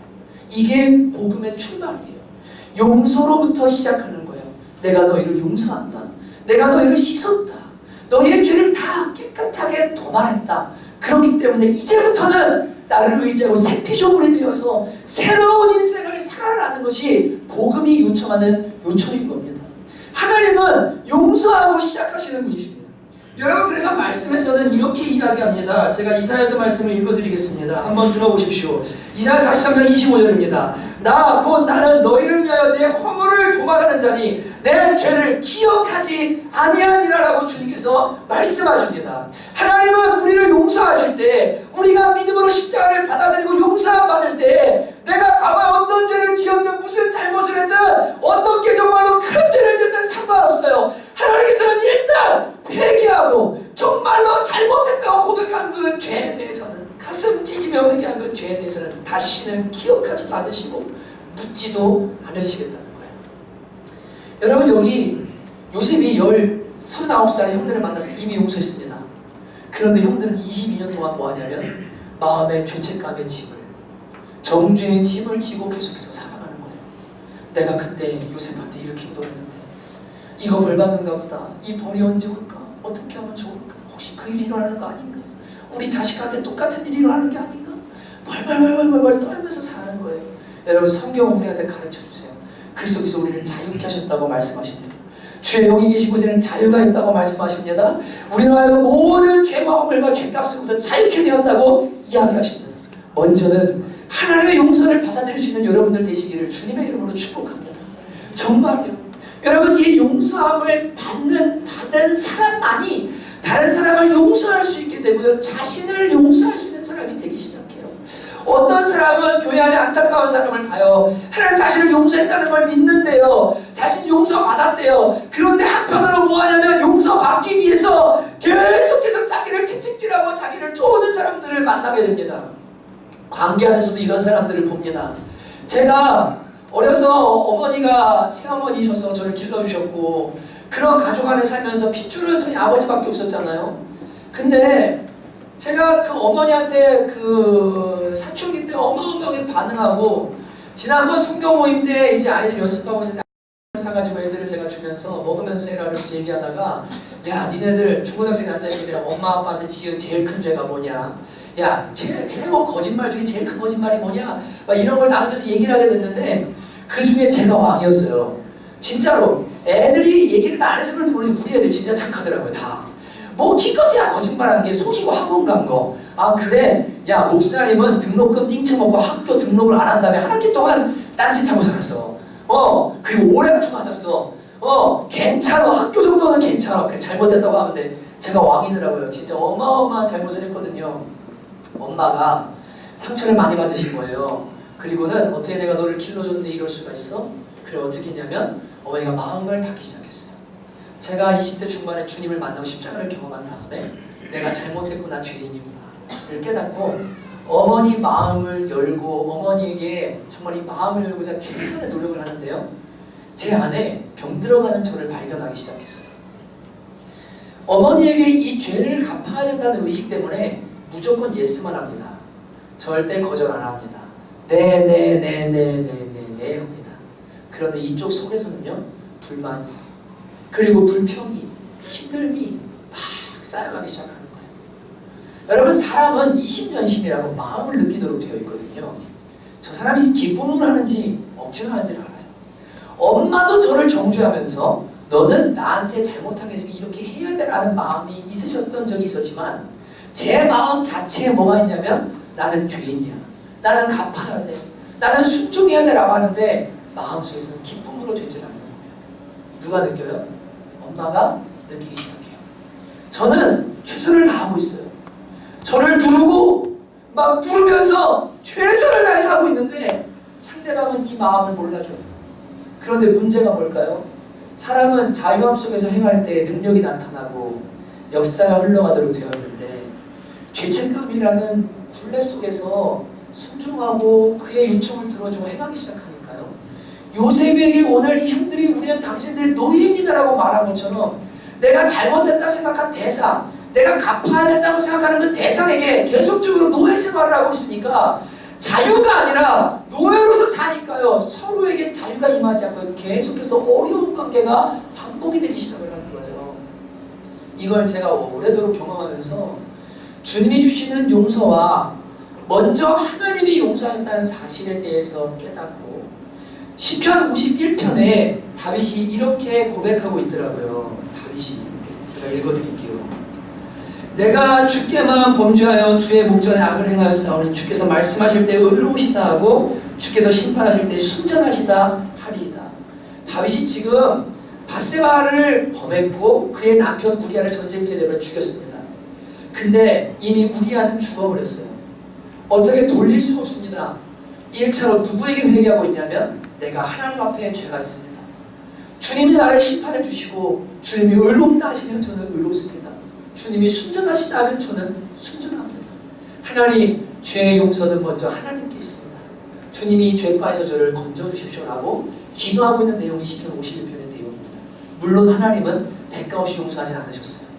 이게 복음의 출발이에요. 용서로부터 시작하는 거예요. 내가 너희를 용서한다. 내가 너희를 씻었다. 너희의 죄를 다 깨끗하게 도말했다. 그렇기 때문에 이제부터는 나를 의지하고 새 피조물이 되어서 새로운 인생을 살아가는 것이 복음이 요청하는 요청인 겁니다. 하나님은 용서하고 시작하시는 분이십니다. 여러분, 그래서 말씀에서는 이렇게 이야기합니다. 제가 이사야서 말씀을 읽어드리겠습니다. 한번 들어보십시오. 이사야 43장 25절입니다. 나 곧 나는 너희를 위하여 내 허물을 도말하는 자니 내 죄를 기억하지 아니하니라라고 주님께서 말씀하십니다. 하나님은 우리를 용서하실 때, 우리가 믿음으로 십자가를 받아들이고 용서함 받을 때, 내가 과거에 어떤 죄를 지었든 무슨 잘못을 했든 어떻게 정말로 큰 죄를 지었든 상관없어요. 하나님께서는 일단 회개하고 정말로 잘못했다고 고백한 그 죄에 대해서는, 가슴 찢으며 회개한 그 죄에 대해서는 다시는 기억하지 않으시고 묻지도 않으시겠다는 거예요. 여러분, 여기 요셉이 39살의 형들을 만나서 이미 용서했습니다. 그런데 형들은 22년 동안 뭐 하냐면 마음의 죄책감의 짐을, 정죄의 짐을 지고 계속해서 살아가는 거예요. 내가 그때 요셉한테 이렇게 기도했는데 이거 벌 받는가 보다. 이 벌이 언제 올까? 어떻게 하면 좋을까? 혹시 그 일이 일어나는 거 아닌가? 우리 자식한테 똑같은 일이 일어나는 게 아닌가? 벌 떨면서 사는 거예요. 여러분, 성경은 우리한테 가르쳐주세요. 그리스도께서 우리를 자유케 하셨다고 말씀하십니다. 주의 영이 계신 곳에는 자유가 있다고 말씀하십니다. 우리는 모든 죄와 허물과 죄값으로부터 자유케 되었다고 이야기하십니다. 먼저는 하나님의 용서를 받아들일 수 있는 여러분들 되시기를 주님의 이름으로 축복합니다. 정말요. 여러분, 이 용서함을 받은 사람만이 다른 사람을 용서할 수 있게 되고요, 자신을 용서할 수 있는 사람이 되기 시작해요. 어떤 사람은 교회 안에 안타까운 사람을 봐요. 하나님 자신을 용서했다는 걸 믿는데요, 자신 용서받았대요. 그런데 한편으로 뭐 하냐면 용서받기 위해서 계속해서 자기를 채찍질하고 자기를 쪼는 사람들을 만나게 됩니다. 관계 안에서도 이런 사람들을 봅니다. 제가 어려서 어머니가 새어머니셔서 저를 길러주셨고 그런 가족 안에 살면서 핏줄은 저희 아버지밖에 없었잖아요. 근데 제가 그 어머니한테 그 사춘기 때 어마어마하게 반응하고, 지난번 성경 모임 때 이제 아이들 연습하고 있는데 사가지고 애들을 제가 주면서 먹으면서 해라를 얘기하다가, 야, 니네들 중고등학생이 앉아있는데 엄마 아빠한테 지은 제일 큰 죄가 뭐냐, 야, 뭐 거짓말 중에 제일 큰 거짓말이 뭐냐, 막 이런 걸 나누면서 얘기를 하게 됐는데 그 중에 제가 왕이었어요. 진짜로 애들이 얘기를 안 해서 그런지 모르겠는데 우리 애들 진짜 착하더라고요. 다 뭐 기껏해야 거짓말하는 게 속이고 학원 간 거. 아, 그래? 야, 목사님은 등록금 띵쳐먹고 학교 등록을 안 한 다음에 한 학기 동안 딴짓하고 살았어. 그리고 오랫동안 맞았어. 괜찮아. 학교 정도는 괜찮아. 잘못했다고 하는데 제가 왕이더라고요. 진짜 어마어마한 잘못을 했거든요. 엄마가 상처를 많이 받으신 거예요. 그리고는 어떻게 내가 너를 길러줬는데 이럴 수가 있어? 그래, 어떻게 했냐면 어머니가 마음을 닫기 시작했어요. 제가 20대 중반에 주님을 만나고 십자가를 경험한 다음에 내가 잘못했구나, 죄인이구나 를 깨닫고 어머니 마음을 열고 어머니에게 정말 이 마음을 열고 제가 최선의 노력을 하는데요. 제 안에 병들어가는 저를 발견하기 시작했어요. 어머니에게 이 죄를 갚아야 된다는 의식 때문에 무조건 예스만 합니다. 절대 거절 안 합니다. 네 합니다. 그런데 이쪽 속에서는요, 불만이 그리고 불평이, 힘듦이 막 쌓여가기 시작하는 거예요. 여러분, 사람은 이심전심이라고 마음을 느끼도록 되어 있거든요. 저 사람이 기쁨을 하는지 억지로 하는지를 알아요. 엄마도 저를 정죄하면서 너는 나한테 잘못하게 해서 이렇게 해야 돼라는 마음이 있으셨던 적이 있었지만 제 마음 자체에 뭐가 있냐면 나는 죄인이야. 나는 갚아야 돼. 나는 순종해야 돼라고 하는데 마음속에서는 기쁨으로 되질 않는 거예요. 누가 느껴요? 엄마가 느끼기 시작해요. 저는 최선을 다하고 있어요. 저를 누르고 막 누르면서 최선을 다해서 하고 있는데 상대방은 이 마음을 몰라줘요. 그런데 문제가 뭘까요? 사람은 자유함 속에서 행할 때 능력이 나타나고 역사가 흘러가도록 되어 있는데 죄책감이라는 굴레 속에서 순종하고 그의 요청을 들어주고 행하기 시작하니까요. 요셉에게 오늘 이 형들이 우리는 당신들의 노예인이다라고 말한 것처럼 내가 잘못했다 생각한 대상, 내가 갚아야 된다고 생각하는 그 대상에게 계속적으로 노예 생활을 하고 있으니까 자유가 아니라 노예로서 사니까요. 서로에게 자유가 임하지 않고 계속해서 어려운 관계가 반복이 되기 시작을 하는 거예요. 이걸 제가 오래도록 경험하면서 주님이 주시는 용서와 먼저 하나님이 용서했다는 사실에 대해서 깨닫고 시편 51편에 다윗이 이렇게 고백하고 있더라고요. 다윗이 제가 읽어드릴게요. 내가 주께만 범죄하여 주의 목전에 악을 행하였사오니 주께서 말씀하실 때 의로우시다 하고 주께서 심판하실 때 순전하시다 하리이다. 다윗이 지금 밧세바를 범했고 그의 남편 우리아를 전쟁터에 내려 죽였습니다. 근데 이미 우리아는 죽어버렸어요. 어떻게 돌릴 수가 없습니다. 1차로 누구에게 회개하고 있냐면 내가 하나님 앞에 죄가 있습니다. 주님이 나를 심판해 주시고 주님이 의롭다 하시면 저는 의롭습니다. 주님이 순전하시다 하면 저는 순전합니다. 하나님, 죄의 용서는 먼저 하나님께 있습니다. 주님이 이 죄과에서 저를 건져주십시오라고 기도하고 있는 내용이 시편 51편의 내용입니다. 물론 하나님은 대가 없이 용서하지 않으셨어요.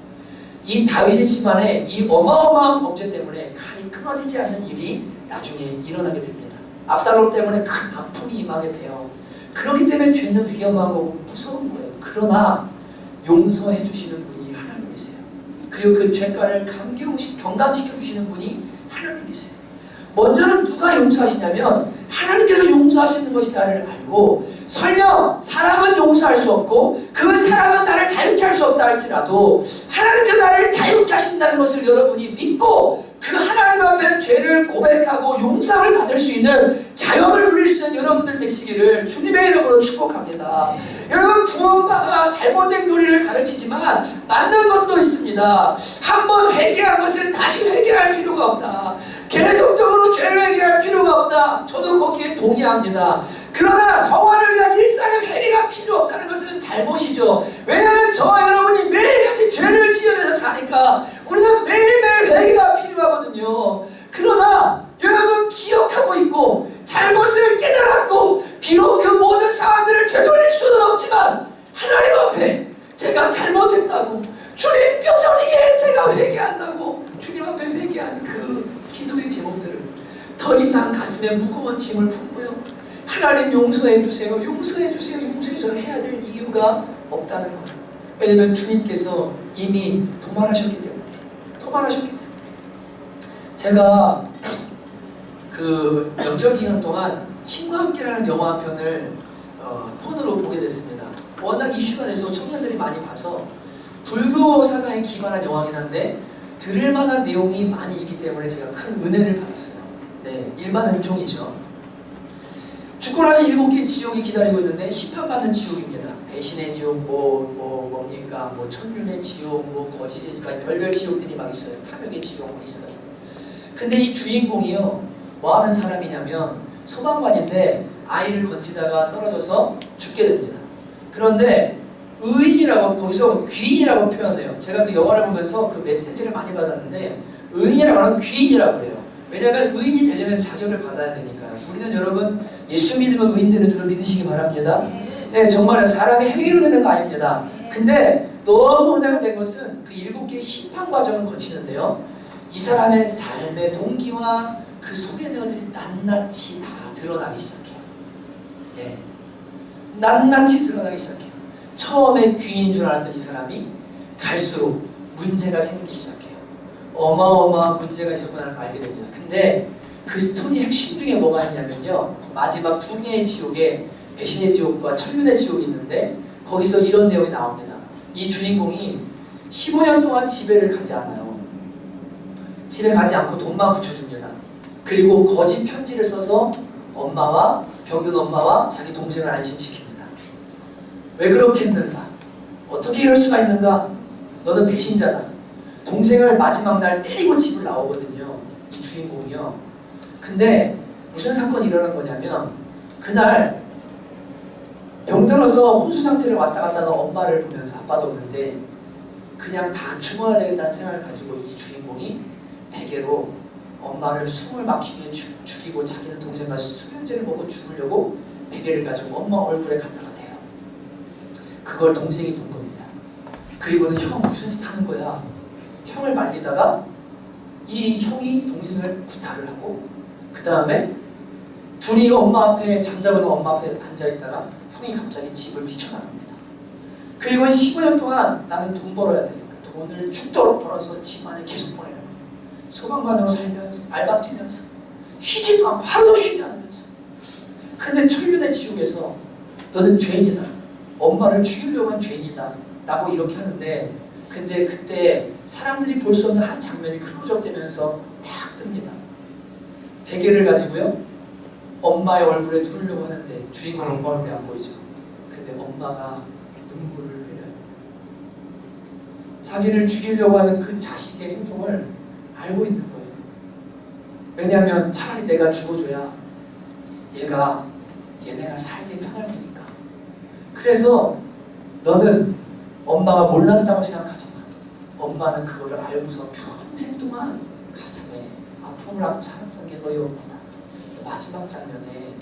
이 다윗의 집안에 이 어마어마한 범죄 때문에 칼이 끊어지지 않는 일이 나중에 일어나게 됩니다. 압살롬 때문에 큰 아픔이 임하게 돼요. 그렇기 때문에 죄는 위험하고 무서운 거예요. 그러나 용서해 주시는 분이 하나님이세요. 그리고 그 죄가를 경감시켜 주시는 분이 하나님이세요. 먼저는 누가 용서하시냐면 하나님께서 용서하시는 것이 나를 알고 설령 사람은 용서할 수 없고 그 사람은 나를 자유케 할 수 없다 할지라도 하나님께서 나를 자유케 하신다는 것을 여러분이 믿고 그 하나님 앞에 죄를 고백하고 용서를 받을 수 있는 자유를 누릴 수 있는 여러분들 되시기를 주님의 이름으로 축복합니다. 여러분, 구원받아 잘못된 교리를 가르치지만 맞는 것도 있습니다. 한번 회개한 것은 다시 회개할 필요가 없다. 계속적으로 죄를 회개할 필요가 없다. 저도 거기에 동의합니다. 그러나 성화를 위한 일상의 회개가 필요 없다는 것은 잘못이죠. 왜냐하면 저와 여러분이 매일같이 죄를 지으면서 사니까 우리는 매일매일 회개가 필요하거든요. 그러나 여러분 기억하고 있고 잘못을 깨달았고 비록 그 모든 상황들을 되돌릴 수는 없지만 하나님 앞에 제가 잘못했다고 주님 뼈저리게 제가 회개한다고 주님 앞에 회개한 그 기도의 제목들을 더 이상 가슴에 무거운 짐을 품고요. 하나님 용서해 주세요. 용서해 주세요. 용서해 주세요. 해야 될 이유가 없다는 거예요. 왜냐하면 주님께서 이미 도말하셨기 때문에. 도말하셨기 때문에. 제가 그 명절 기간 동안 친구와 함께라는 영화 한 편을 폰으로 보게 됐습니다. 워낙 이슈가 돼서 청년들이 많이 봐서 불교 사상에 기반한 영화긴 한데 들을 만한 내용이 많이 있기 때문에 제가 큰 은혜를 받았어요. 네, 일반 은총이죠. 죽고 나서 7개의 지옥이 기다리고 있는데 심판받는 지옥입니다. 배신의 지옥, 뭡니까? 천륜의 지옥, 거짓의 지옥, 별별 지옥들이 막 있어요. 탐욕의 지옥 있어요. 근데 이 주인공이요, 뭐 하는 사람이냐면 소방관인데 아이를 건지다가 떨어져서 죽게 됩니다. 그런데 의인이라고 거기서 귀인이라고 표현해요. 제가 그 영화를 보면서 그 메시지를 많이 받았는데 의인이라고 하는 귀인이라고 해요. 왜냐하면 의인이 되려면 자격을 받아야 되니까. 우리는 여러분 예수 믿으면 의인 되는 줄을 믿으시기 바랍니다. 네, 정말 사람이 행위로 되는 거 아닙니다. 근데 너무 은혜된 것은 그 7개의 심판 과정을 거치는데요. 이 사람의 삶의 동기와 그 속에 있는 것들이 낱낱이 다 드러나기 시작해요. 예, 낱낱이 드러나기 시작해요. 처음에 귀인인 줄 알았던 이 사람이 갈수록 문제가 생기기 시작해요. 어마어마한 문제가 있었구나를 알게 됩니다. 근데 그 스토리 핵심 중에 뭐가 있냐면요. 마지막 2개의 지옥에 배신의 지옥과 천륜의 지옥이 있는데 거기서 이런 내용이 나옵니다. 이 주인공이 15년 동안 집에를 가지 않아요. 집에 가지 않고 돈만 붙여줍니다. 그리고 거짓 편지를 써서 엄마와 병든 엄마와 자기 동생을 안심시킵니다. 왜 그렇게 했는가? 어떻게 이럴 수가 있는가? 너는 배신자다. 동생을 마지막 날 때리고 집을 나오거든요. 이 주인공이요. 근데 무슨 사건이 일어난 거냐면 그날 병들어서 혼수 상태를 왔다 갔다 하는 엄마를 보면서 아빠도 없는데 그냥 다 죽어야 되겠다는 생각을 가지고 이 주인공이 베개로 엄마를 숨을 막히게 죽이고 자기는 동생과 수면제를 먹고 죽으려고 베개를 가지고 엄마 얼굴에 갖다가 대요. 그걸 동생이 본 겁니다. 그리고는 형 무슨 짓 하는 거야? 형을 말리다가 이 형이 동생을 구타를 하고 그 다음에 둘이 엄마 앞에 잠자고 엄마 앞에 앉아있다가 형이 갑자기 집을 뛰쳐나갑니다. 그리고 15년 동안 나는 돈 벌어야 되니까 돈을 죽도록 벌어서 집 안에 계속 보내는 거예요. 소방관으로 살면서 알바 뛰면서 쉬지도 않고 하루도 쉬지 않으면서. 근데 천륜의 지옥에서 너는 죄인이다. 엄마를 죽이려고 한 죄인이다. 라고 이렇게 하는데 근데 그때 사람들이 볼 수 없는 한 장면이 클로즈업 되면서 탁 뜹니다. 베개를 가지고요. 엄마의 얼굴에 누르려고 하는데 주인공 엄마 얼굴이 안 보이죠. 근데 엄마가 눈물을 흘려요. 자기를 죽이려고 하는 그 자식의 행동을 알고 있는 거예요. 왜냐하면 차라리 내가 죽어줘야 얘네가 살게 편할 테니까. 그래서 너는 엄마가 몰랐다고 생각하지만 엄마는 그거를 알고서 평생 동안 가슴에 아픔을 안고 살았던 게 너희 엄마다. 마지막 장면에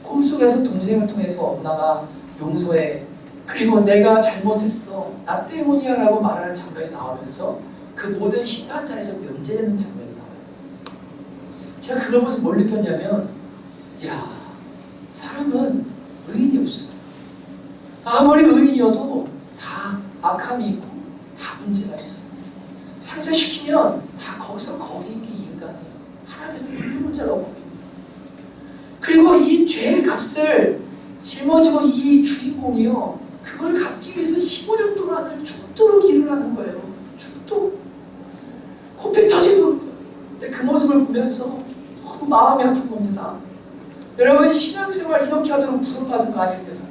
꿈속에서 동생을 통해서 엄마가 용서해 그리고 내가 잘못했어 나 때문이야 라고 말하는 장면이 나오면서 그 모든 심판자에서 면제되는 장면이 나와요. 제가 그걸 보면서 뭘 느꼈냐면 야 사람은 의인이 없어. 아무리 의인이어도 다 악함이 있고 다 문제가 있어요. 상쇄시키면 다 거기서 거기 있는 게 인간이에요. 하나님께서 별로 문제가 없거든요. 그리고 이 죄의 값을 짊어지고 이 주인공이요 그걸 갚기 위해서 15년 동안을 죽도록 일을 하는 거예요. 죽도록 코피 터지도록. 근데 그 모습을 보면서 너무 마음이 아픈 겁니다. 여러분 신앙생활 이렇게 하도록 부름받은 거 아닙니다.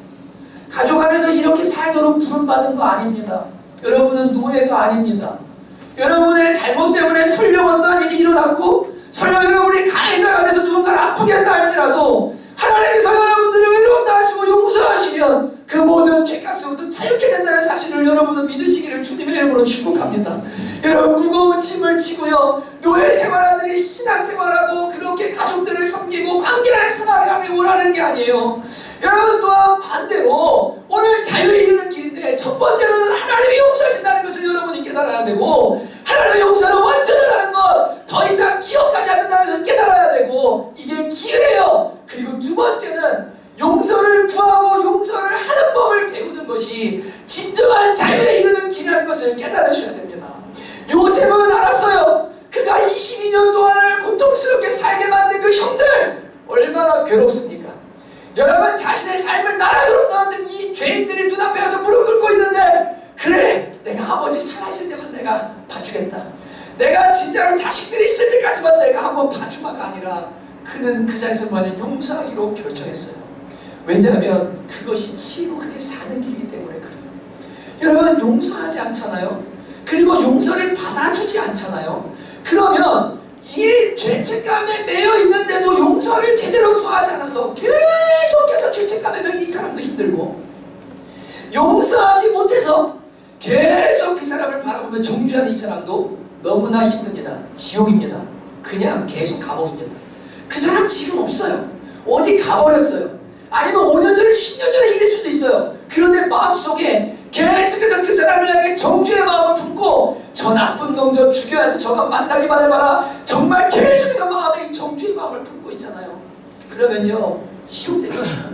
가족 안에서 이렇게 살도록 부름받은 거 아닙니다. 여러분은 노예가 아닙니다. 여러분의 잘못 때문에 설령 어떠한 일이 일어났고 설령 여러분이 가해자 안에서 누군가를 아프게 한다 할지라도 하나님께서 여러분들을 외롭다 하시고 용서하시면 그 모든 죄값으로부터 자유케 된다는 사실을 여러분은 믿으시기를 주님의 이름으로 축복합니다. 여러분 무거운 짐을 지고요 노예 생활하들이 신앙생활하고 그렇게 가족들을 섬기고 관계를 생활하기 원하는 게 아니에요. 여러분 또한 반대로 오늘 자유에 이르는 길인데 첫 번째로는 하나님이 용서하신다는 것을 여러분이 깨달아야 되고 하나님의 용서는 완전하다는 것 더 이상 기억하지 않는다는 것을 깨달아야 되고 이게 기회예요. 그리고 두 번째는 용서를 구하고 용서를 하는 법을 배우는 것이 진정한 자유에 이르는 길이라는 것을 깨달으셔야 됩니다. 요셉은 알았어요. 그가 22년 동안을 고통스럽게 살게 만든 그 형들 얼마나 괴롭습니까? 여러분 자신의 삶을 나락으로 떠났던 이 죄인들이 눈앞에 와서 무릎 꿇고 있는데 그래 내가 아버지 살아있을 때만 내가 봐주겠다. 내가 진짜로 자식들이 있을 때까지만 내가 한번 봐주마가 아니라 그는 그 자리에서 뭐하냐 용서하기로 결정했어요. 왜냐하면 그것이 치고 그렇게 사는 길이기 때문에 그래요. 여러분 용서하지 않잖아요. 그리고 용서를 받아주지 않잖아요. 그러면 이 죄책감에 매여 있는데도 용서를 제대로 구하지 않아서 계속해서 죄책감에 매인 이 사람도 힘들고 용서하지 못해서 계속 그 사람을 바라보며 정죄하는 이 사람도 너무나 힘듭니다. 지옥입니다. 그냥 계속 감옥입니다. 그 사람 지금 없어요. 어디 가버렸어요. 아니면 5년 전에 10년 전에 이럴 수도 있어요. 그런데 마음속에 계속해서 그 사람을 향해 정죄의 마음을 품고 저 나쁜 놈 저 죽여야 돼, 저가 만나기만 해봐라, 정말 계속해서 마음에 이 정죄의 마음을 품고 있잖아요. 그러면요 지옥 되겠어요.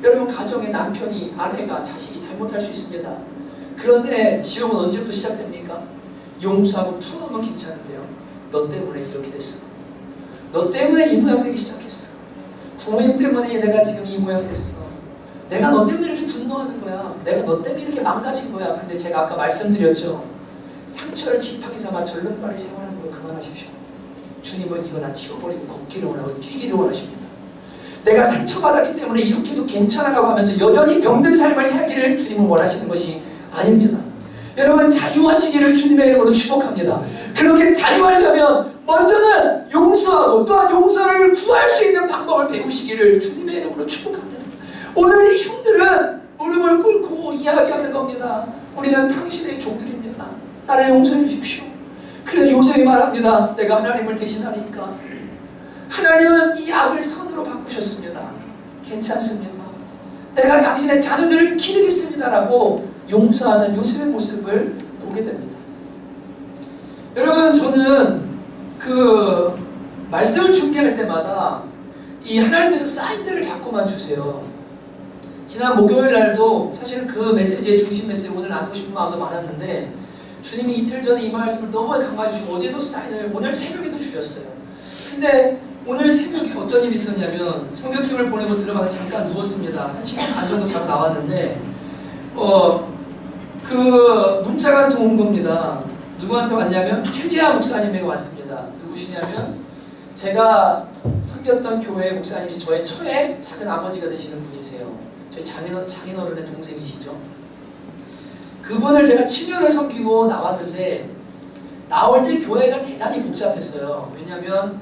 여러분 가정에 남편이, 아내가, 자식이 잘못할 수 있습니다. 그런데 지옥은 언제부터 시작됩니까? 용서하고 풀어놓으면 괜찮은데요, 너 때문에 이렇게 됐어, 너 때문에 이 모양 되기 시작했어, 부모님 때문에 내가 지금 이 모양 됐어, 내가 너 때문에 이렇게 분노하는 거야, 내가 너 때문에 이렇게 망가진 거야. 근데 제가 아까 말씀드렸죠, 상처를 지팡이 삼아 절름발이 생활하는 걸 그만하십시오. 주님은 이거 다 치워버리고 걷기를 원하고 뛰기를 원하십니다. 내가 상처받았기 때문에 이렇게도 괜찮아라고 하면서 여전히 병든 삶을 살기를 주님은 원하시는 것이 아닙니다. 여러분 자유하시기를 주님의 이름으로 축복합니다. 그렇게 자유하려면 먼저는 용서하고 또한 용서를 구할 수 있는 방법을 배우시기를 주님의 이름으로 축복합니다. 오늘 이 형들은 무릎을 꿇고 이야기하는 겁니다. 우리는 당신의 종들입니다. 나를 용서해 주십시오. 그래서 요셉이 말합니다. 내가 하나님을 대신하니까. 하나님은 이 악을 선으로 바꾸셨습니다. 괜찮습니다. 내가 당신의 자녀들을 기르겠습니다라고 용서하는 요셉의 모습을 보게 됩니다. 여러분 저는 그 말씀을 준비할 때마다 이 하나님께서 사인들을 자꾸만 주세요. 지난 목요일 날도 사실은 그 메시지의 중심 메시지 오늘 나누고 싶은 마음도 많았는데 주님이 이틀 전에 이 말씀을 너무 강화해 주시고 어제도 사인을 오늘 새벽에도 주셨어요. 근데 오늘 새벽에 어떤 일이 있었냐면 성경팀을 보내고 들어가서 잠깐 누웠습니다. 1시간 반 정도 자고 나왔는데 그 문자가 또 온 겁니다. 누구한테 왔냐면 최재하 목사님에게 왔습니다. 누구시냐면 제가 섬겼던 교회 목사님이 저의 처의 작은 아버지가 되시는 분이세요. 저희 장인어른의 동생이시죠. 그분을 제가 7년을 섬기고 나왔는데 나올 때 교회가 대단히 복잡했어요. 왜냐하면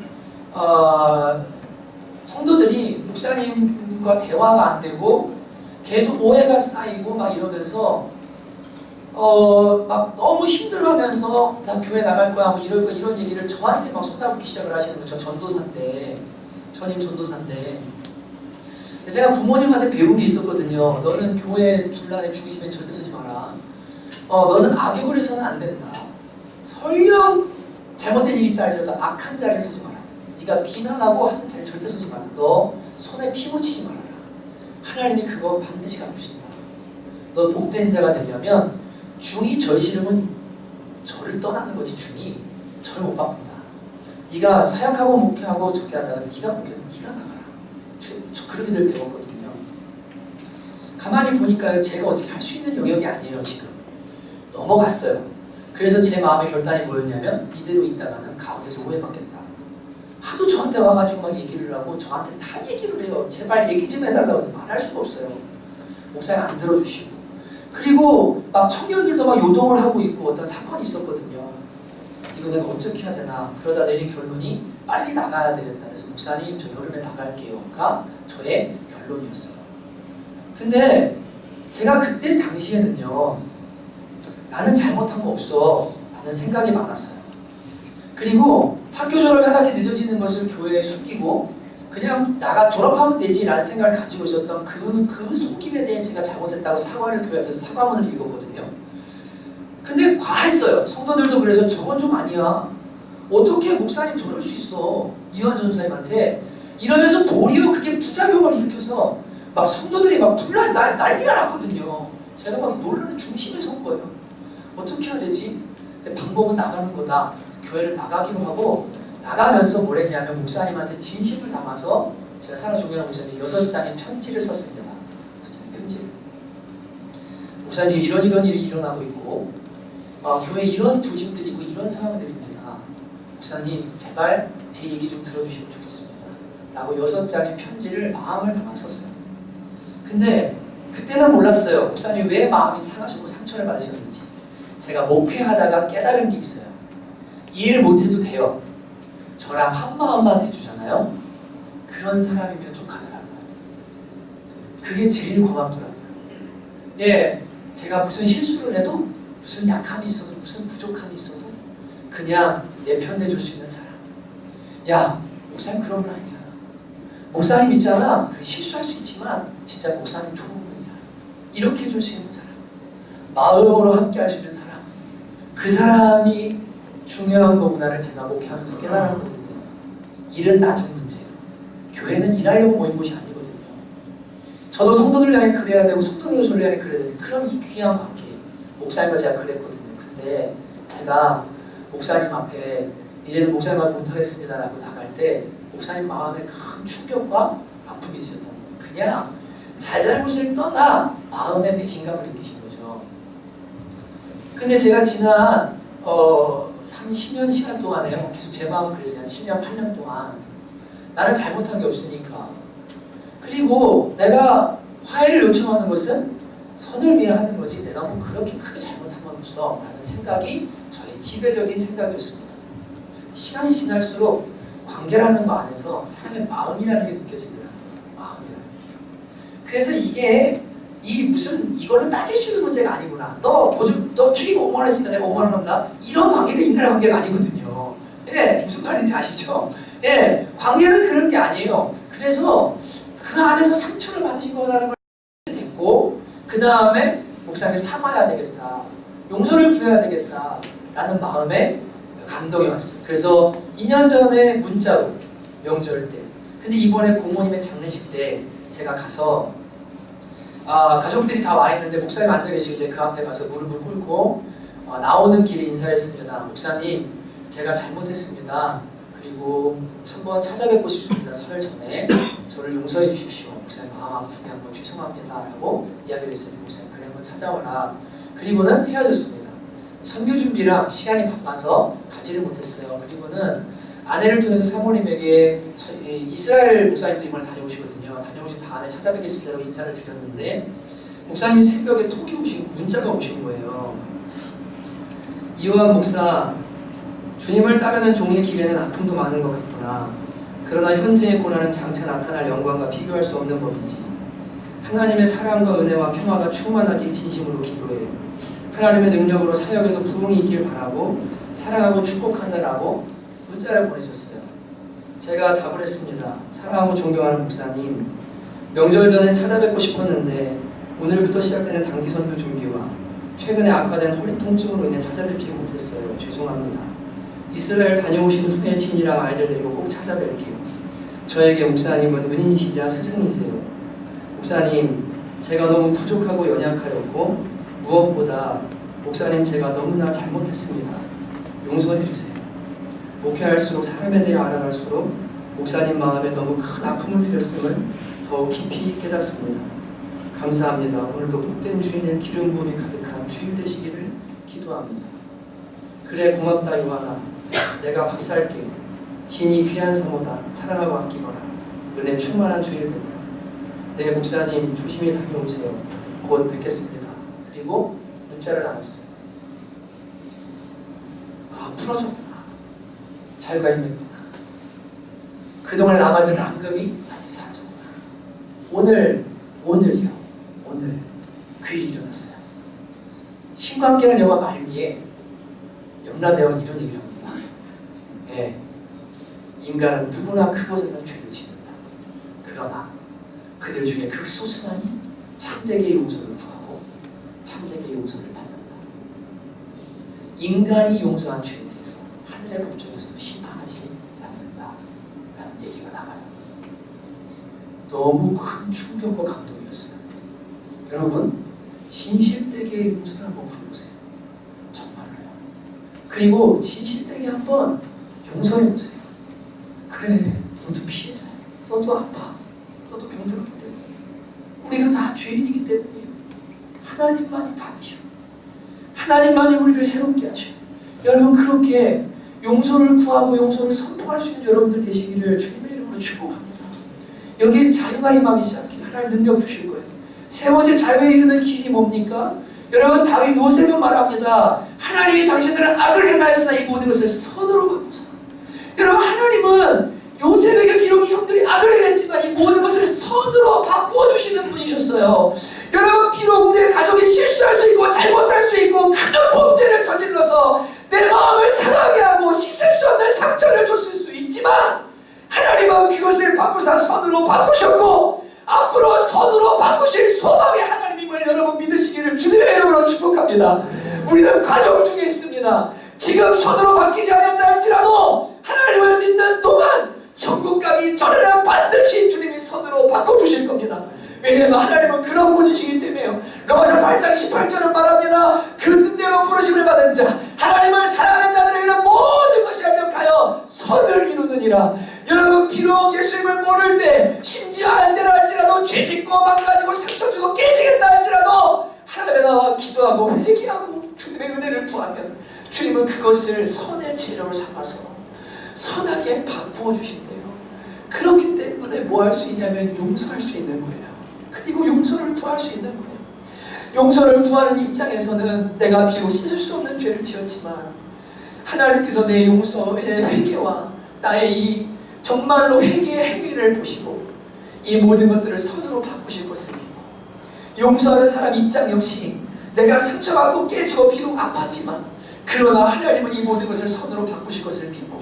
성도들이 목사님과 대화가 안 되고 계속 오해가 쌓이고 막 이러면서 막 너무 힘들어하면서 나 교회 나갈 거야 뭐 이런 얘기를 저한테 막 쏟아붓기 시작을 하시는 거죠. 저 전도사인데, 전임 전도사인데. 제가 부모님한테 배운 게 있었거든요. 너는 교회 분란의 중심에 절대 서지 마라. 너는 악역을 해서는 안 된다. 설령 잘못된 일이 있다 할지라도 악한 자리에 서지 마라. 네가 비난하고 하는 자리에 절대 서지 마라. 너 손에 피 묻히지 말아라. 하나님이 그거 반드시 갚으신다. 너 복된 자가 되려면 중이 저희 싫으면 저를 떠나는 거지 중이 저를 못 바꾼다. 네가 사역하고 목회하고 저렇게 하다가 네가 나가라. 저 그렇게 늘 배웠거든요. 가만히 보니까 제가 어떻게 할 수 있는 영역이 아니에요. 지금 넘어갔어요. 그래서 제 마음의 결단이 뭐였냐면 이대로 있다가는 가운데서 오해받겠다. 하도 저한테 와가지고 막 얘기를 하고 저한테 다 얘기를 해요. 제발 얘기 좀 해달라고 말할 수가 없어요. 목사님 안 들어주시고. 그리고 막 청년들도 막 요동을 하고 있고 어떤 사건이 있었거든요. 이거 내가 어떻게 해야 되나. 그러다 내린 결론이 빨리 나가야 되겠다. 그래서 목사님 저 여름에 나갈게요가 저의 결론이었어요. 근데 제가 그때 당시에는요. 나는 잘못한 거 없어 라는 생각이 많았어요. 그리고 학교 졸업이 하나씩 늦어지는 것을 교회에 숨기고 그냥 나가 졸업하면 되지 라는 생각을 가지고 있었던 그 속임에 대해 제가 잘못했다고 사과를 교회 앞에서 사과문을 읽었거든요. 근데 과했어요. 성도들도 그래서 저건 좀 아니야. 어떻게 목사님 저럴 수 있어. 이완 전사님한테 이러면서 도리어 그게 부작용을 일으켜서 막 성도들이 막 난리가 났거든요. 제가 막 논란의 중심에 선 거예요. 어떻게 해야 되지? 근데 방법은 나가는 거다. 교회를 나가기로 하고 나가면서 뭘 했냐면 목사님한테 진심을 담아서 제가 사랑 존경하는 목사님 6장의 편지를 썼습니다. 6장의 편지를. 목사님 이런 일이 일어나고 있고 교회에 이런 조짐들이 있고 이런 상황들입니다. 목사님 제발 제 얘기 좀 들어주시면 좋겠습니다. 라고 6장의 편지를 마음을 담아 썼어요. 근데 그때는 몰랐어요. 목사님 왜 마음이 상하시고 상처를 받으셨는지. 제가 목회하다가 깨달은 게 있어요. 일 못해도 돼요. 저랑 한마음만 대주잖아요. 그런 사람이면 족하더라고요. 그게 제일 고맙더라고요. 예, 제가 무슨 실수를 해도 무슨 약함이 있어도 무슨 부족함이 있어도 그냥 내 편 내줄 수 있는 사람. 야, 목사님 그런 분 아니야. 목사님 있잖아. 실수할 수 있지만 진짜 목사님 좋은 분이야. 이렇게 해줄 수 있는 사람. 마음으로 함께 할 수 있는 사람. 그 사람이 중요한 거구나를 제가 목회하면서 깨달았거든요. 일은 나중 문제예요. 교회는 일하려고 모인 곳이 아니거든요. 저도 성도들 향해 그래야 되고 성도들 저를 향해 그래야 되고 그런 이 귀한 관계. 목사님과 제가 그랬거든요. 근데 제가 목사님 앞에 이제는 목사님 앞에 못하겠습니다 라고 나갈 때 목사님 마음에 큰 충격과 아픔이 있었던 거예요. 그냥 잘잘못을 떠나 마음의 배신감을 느끼신 거죠. 근데 제가 지난 한 10년 시간 동안에요. 계속 제 마음은 그랬어요. 한 7년, 8년 동안 나는 잘못한 게 없으니까. 그리고 내가 화해를 요청하는 것은 선을 위해 하는 거지 내가 뭐 그렇게 크게 잘못한 건 없어 라는 생각이 저의 지배적인 생각이었습니다. 시간이 지날수록 관계라는 거 안에서 사람의 마음이라는 게 느껴지더라고요. 마음이라는 게. 그래서 이게 무슨 이걸로 따질 수 있는 문제가 아니구나. 너 축의금 5만 원 했으니까 내가 5만 원 한다. 이런 관계가 인간의 관계가 아니거든요. 예, 무슨 말인지 아시죠? 예, 관계는 그런 게 아니에요. 그래서 그 안에서 상처를 받으신 거라는 걸 됐고 그 다음에 목사님이 사과해야 되겠다. 용서를 구해야 되겠다. 라는 마음에 감동이 왔어요. 그래서 2년 전에 문자로 명절 때 근데 이번에 고모님의 장례식 때 제가 가서 가족들이 다 와 있는데 목사님 앉아 계시길래 그 앞에 가서 무릎을 꿇고 나오는 길에 인사했습니다. 목사님 제가 잘못했습니다. 그리고 한번 찾아뵙고 싶습니다. 설 전에 저를 용서해 주십시오. 목사님 마음 아프게 한번 죄송합니다 라고 이야기를 했어요. 목사님 그래 한번 찾아오라. 그리고는 헤어졌습니다. 선교 준비랑 시간이 바빠서 가지를 못했어요. 그리고는 아내를 통해서 사모님에게 이스라엘 목사님도 이번에 다녀오시거든요. 다녀오신 다음에 찾아뵙겠습니다라고 인사를 드렸는데 목사님이 새벽에 톡이 오신 문자가 오신 거예요. 이호환 목사, 주님을 따르는 종의 길에는 아픔도 많은 것 같구나. 그러나 현재의 고난은 장차 나타날 영광과 비교할 수 없는 법이지. 하나님의 사랑과 은혜와 평화가 충만하길 진심으로 기도해요. 하나님의 능력으로 사역에도 부흥이 있길 바라고 사랑하고 축복한다라고 문자를 보내셨어요. 제가 답을 했습니다. 사랑하고 존경하는 목사님, 명절 전에 찾아뵙고 싶었는데 오늘부터 시작되는 단기 선교 준비와 최근에 악화된 허리 통증으로 인해 찾아뵙지 못했어요. 죄송합니다. 이스라엘 다녀오신 후에 친이랑 아이들 데리고 꼭 찾아뵐게요. 저에게 목사님은 은인이시자 스승이세요. 목사님, 제가 너무 부족하고 연약하였고 무엇보다 목사님 제가 너무나 잘못했습니다. 용서해 주세요. 목회할수록 사람에 대해 알아갈수록 목사님 마음에 너무 큰 아픔을 드렸음을 더욱 깊이 깨닫습니다. 감사합니다. 오늘도 복된 주인의 기름 부음이 가득한 주일 되시기를 기도합니다. 그래 고맙다 요한아. 내가 박살게. 진이 귀한 사모다. 사랑하고 아끼거라. 은혜 충만한 주일 됩니다. 네 목사님 조심히 다녀오세요. 곧 뵙겠습니다. 그리고 문자를 나눴어요. 풀어졌구나. 자유가 있는구나. 그동안 남아있는 앙금이 많이 사라졌구나. 오늘이요. 오늘 그 일이 일어났어요. 신과 함께하는 영화 말미에 염라대왕이 이런 얘기를 합니다. 예, 인간은 누구나 크고작은 죄를 짓는다. 그러나 그들 중에 극소수만이 참되게 용서를 구하고 참되게 용서를 받는다. 인간이 용서한 죄에 대해서 하늘의 법정에서도 심판하지 않는다. 라는 얘기가 나와요. 너무 큰 충격과 감동이었어요. 여러분, 진실되게 용서를 한번 부려보세요. 정말로요. 그리고 진실되게 한번 용서해보세요. 그래, 너도 피해자야. 너도 아파. 너도 병들었기 때문에. 우리가 다 죄인이기 때문이에요. 하나님만이 다르셔. 하나님만이 우리를 새롭게 하셔. 여러분 그렇게 용서를 구하고 용서를 선포할 수 있는 여러분들 되시기를 주님의 이름으로 축복합니다. 여기에 자유가 임하기 시작해. 하나님 능력 주실 거예요. 세 번째 자유에 이르는 길이 뭡니까? 여러분 다윗 요셉은 말합니다. 하나님이 당신들은 악을 행하였으나 이 모든 것을 선으로 바꾸사. 여러분 하나님은 요셉에게 비록 이 형들이 악을 행했지만 이 모든 것을 선으로 바꾸어 주시는 분이셨어요. 여러분 비록 우리의 가족이 선으로 바뀌지 않았다 할지라도 하나님을 믿는 동안 천국 가기 전에는 반드시 주님이 선으로 바꿔주실 겁니다. 왜냐하면 하나님은 그런 분이시기 때문에요. 로마서 8장 28절은 말합니다. 그 뜻대로 부르심을 받은 자, 하나님을 사랑하는 자들에게는 모든 것이 합력하여 선을 이루느니라. 여러분, 비록 예수님을 모를 때, 심지어 알 때라 할지라도 죄짓고 망가지고 상처 주고 깨지겠다 할지라도 하나님에 나와 기도하고 회개하고 주님의 은혜를 구하면 주님은 그것을 선의 재료로 삼아서 선하게 바꾸어 주신대요. 그렇기 때문에 뭐 할 수 있냐면 용서할 수 있는 거예요. 그리고 용서를 구할 수 있는 거예요. 용서를 구하는 입장에서는 내가 비록 씻을 수 없는 죄를 지었지만 하나님께서 내 용서의 회개와 나의 이 정말로 회개의 행위를 보시고 이 모든 것들을 선으로 바꾸실 것을 믿고, 용서하는 사람 입장 역시 내가 상처받고 깨지고 비록 아팠지만 그러나 하나님은 이 모든 것을 선으로 바꾸실 것을 믿고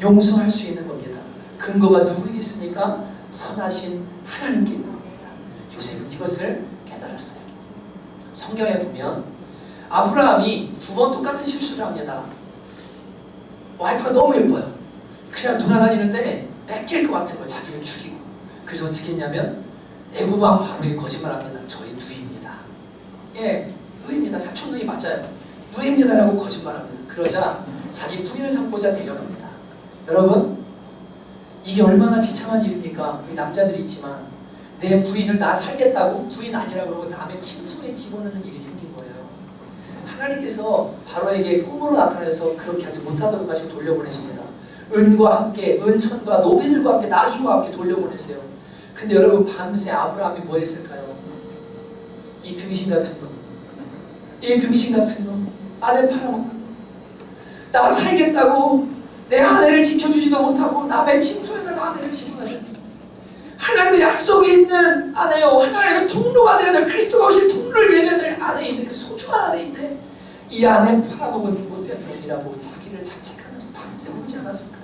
용서할 수 있는 겁니다. 근거가 누구에게 있습니까? 선하신 하나님께 있는 겁니다. 요셉은 이것을 깨달았어요. 성경에 보면 아브라함이 2번 똑같은 실수를 합니다. 와이프가 너무 예뻐요. 그냥 돌아다니는데 뺏길 것 같은 걸 자기를 죽이고, 그래서 어떻게 했냐면 애굽 왕 바로에게 거짓말합니다. 저희 누이입니다. 예, 누이입니다. 사촌 누이 맞아요. 누이입니다라고 거짓말합니다. 그러자 자기 부인을 삼고자 데려갑니다. 여러분, 이게 얼마나 비참한 일입니까? 우리 남자들이 있지만 내 부인을 나 살겠다고 부인 아니라고 그러고 남의 침소에 집어넣는 일이 생긴 거예요. 하나님께서 바로에게 꿈으로 나타나서 그렇게 하지 못하도록 하시고 돌려보내십니다. 은과 함께, 은천과 노비들과 함께, 나귀와 함께 돌려보내세요. 근데 여러분, 밤새 아브라함이 뭐 했을까요? 이 등신 같은 놈, 이 등신 같은 놈, 아내 팔아먹는 놈, 나 살겠다고 내 아내를 지켜주지도 못하고 남의 침소에다가 아내를 집어넣는, 하나님의 약속이 있는 아내요, 하나님의 통로가 되어야 될, 그리스도가 오실 통로를 열어야 될 아내에 있는 그 소중한 아내인데 이 아내 팔아먹은 못된 놈이라고 자기를 자책하면서 밤새 울지 않았을까요?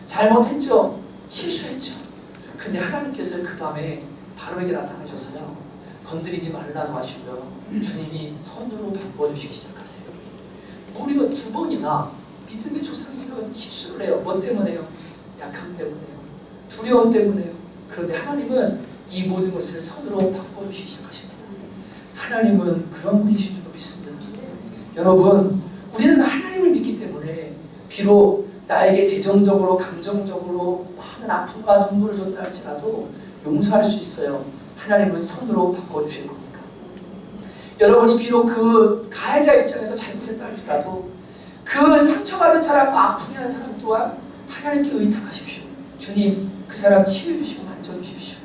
잘못했죠. 실수했죠. 근데 하나님께서 그 밤에 바로에게 나타나셔서요, 건드리지 말라고 하시고요, 주님이 선으로 바꿔주시기 시작하세요. 무리가 2번이나 믿음의 조상이 이런 실수를 해요. 뭐 때문에요? 약함 때문에요. 두려움 때문에요. 그런데 하나님은 이 모든 것을 선으로 바꿔주시기 시작하십니다. 하나님은 그런 분이신 줄 믿습니다. 여러분, 우리는 하나님을 믿기 때문에 비록 나에게 재정적으로 감정적으로 많은 아픔과 눈물을 줬다 할지라도 용서할 수 있어요. 하나님은 선으로 바꿔주실 겁니다. 여러분이 비록 그 가해자 입장에서 잘못했다 할지라도 그 상처받은 사람과 아프게 하는 사람 또한 하나님께 의탁하십시오. 주님, 그 사람 치유해 주시고 만져주십시오.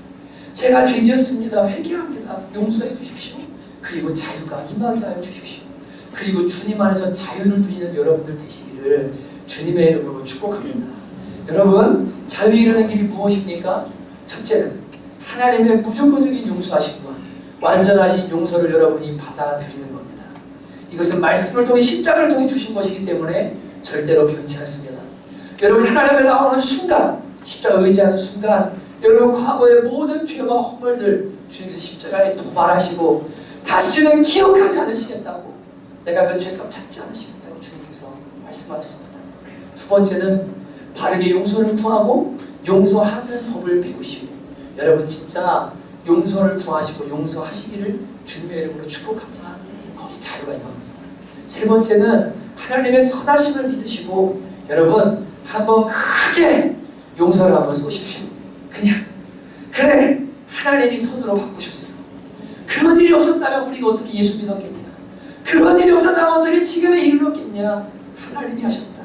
제가 죄지었습니다. 회개합니다. 용서해 주십시오. 그리고 자유가 임하게 하여 주십시오. 그리고 주님 안에서 자유를 누리는 여러분들 되시기를 주님의 이름으로 축복합니다. 여러분, 자유 이루는 길이 무엇입니까? 첫째는 하나님의 무조건적인 용서하심과 완전하신 용서를 여러분이 받아들이는 겁니다. 이것은 말씀을 통해 십자가를 통해 주신 것이기 때문에 절대로 변치 않습니다. 여러분, 하나님에 나오는 순간, 십자가 의지하는 순간, 여러분 과거의 모든 죄와 허물들 주님께서 십자가에 도발하시고 다시는 기억하지 않으시겠다고, 내가 그 죄값 찾지 않으시겠다고 주님께서 말씀하셨습니다. 두 번째는 바르게 용서를 구하고 용서하는 법을 배우시고, 여러분 진짜 용서를 구하시고 용서하시기를 주님의 이름으로 축복합니다. 거기 자유가 임합니다. 세 번째는 하나님의 선하심을 믿으시고, 여러분 한번 크게 용서를 한번 쏘십시오. 그냥 그래, 하나님이 선으로 바꾸셨어. 그런 일이 없었다면 우리가 어떻게 예수 믿었겠냐? 그런 일이 없었다면 어떻게 지금의 일을 얻겠냐? 하나님이 하셨다.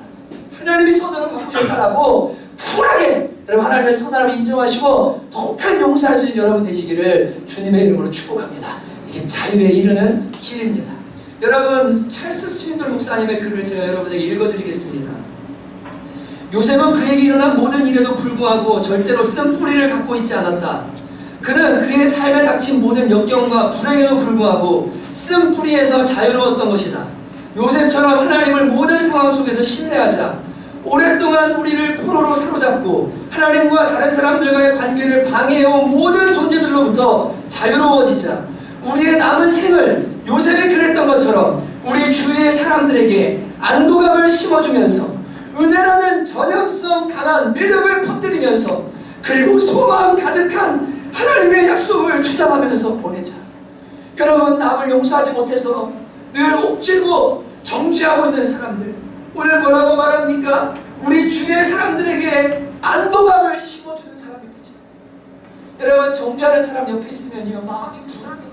하나님이 선으로 바꾸셨다라고 쿨하게 여러분 하나님의 선함을 인정하시고 더 큰 용서할 수 있는 여러분 되시기를 주님의 이름으로 축복합니다. 이게 자유에 이르는 길입니다. 여러분, 찰스 스윈돌 목사님의 글을 제가 여러분에게 읽어드리겠습니다. 요셉은 그에게 일어난 모든 일에도 불구하고 절대로 쓴뿌리를 갖고 있지 않았다. 그는 그의 삶에 닥친 모든 역경과 불행에도 불구하고 쓴뿌리에서 자유로웠던 것이다. 요셉처럼 하나님을 모든 상황 속에서 신뢰하자. 오랫동안 우리를 포로로 사로잡고 하나님과 다른 사람들과의 관계를 방해해온 모든 존재들로부터 자유로워지자. 우리의 남은 생을 요셉이 그랬던 것처럼 우리 주위의 사람들에게 안도감을 심어주면서 은혜라는 전염성 강한 매력을 퍼뜨리면서 그리고 소망 가득한 하나님의 약속을 주장하면서 보내자. 여러분, 남을 용서하지 못해서 늘 옥죄고 정죄하고 있는 사람들, 오늘 뭐라고 말합니까? 우리 주위의 사람들에게 안도감을 심어주는 사람이 되죠. 여러분, 정죄하는 사람 옆에 있으면요, 마음이 불안해요.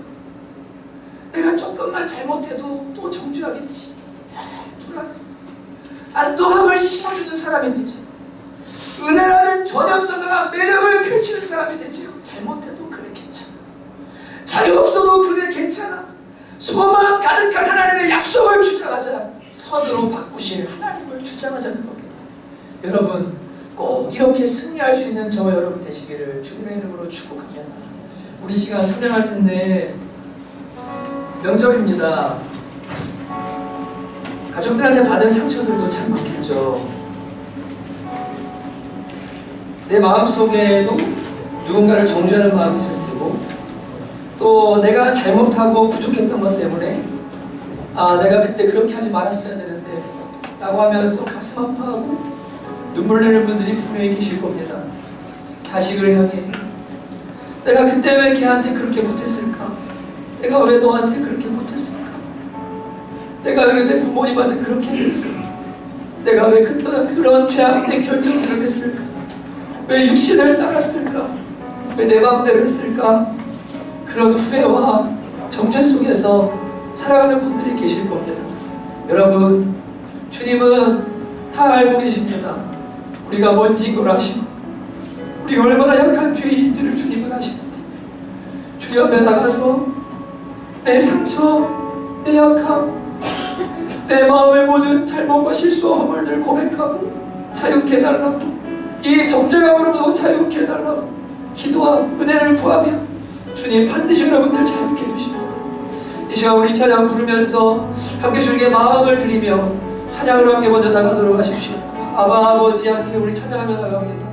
내가 조금만 잘못해도 또 정죄하겠지. 불안해. 안도감을 심어주는 사람이 되죠. 은혜라는 전염성과 매력을 펼치는 사람이 되죠. 잘못해도 그래 괜찮아. 자유 없어도 그래 괜찮아. 소망 가득한 하나님의 약속을 주장하자. 선으로 바꾸실 하나님을 주장하자는 겁니다. 여러분, 꼭 이렇게 승리할 수 있는 저와 여러분 되시기를 주님의 이름으로 축복합니다. 우리 시간 찬양할 텐데 명절입니다. 가족들한테 받은 상처들도 참 많겠죠. 내 마음속에도 누군가를 정죄하는 마음이 있을 테고, 또 내가 잘못하고 부족했던 것 때문에 내가 그때 그렇게 하지 말았어야 되는데 라고 하면서 가슴 아파하고 눈물 내는 분들이 분명히 계실 겁니다. 자식을 향해 내가 그때 왜 걔한테 그렇게 못했을까? 내가 왜 너한테 그렇게 못했을까? 내가 왜 내 부모님한테 그렇게 했을까? 내가 왜 그런 죄악된 결정을 했을까? 왜 육신을 따랐을까? 왜 내 마음대로 했을까? 그런 후회와 정죄 속에서 살아가는 분들이 계실 겁니다. 여러분, 주님은 다 알고 계십니다. 우리가 뭔지 걸 아시고 우리가 얼마나 약한 죄인지를 주님은 아십니다. 주님 앞에 나가서 내 상처, 내 약함, 내 마음의 모든 잘못과 실수와 허물들 고백하고 자유케 해달라고, 이 정죄감으로부터 자유케 해달라고 기도하고 은혜를 구하며 주님 반드시 여러분들 자유케 해주십니다. 이 시간 우리 찬양 부르면서 함께 주님께 마음을 드리며 찬양으로 함께 먼저 나가도록 하십시오. 아버지 함께 우리 찬양하며 나갑니다.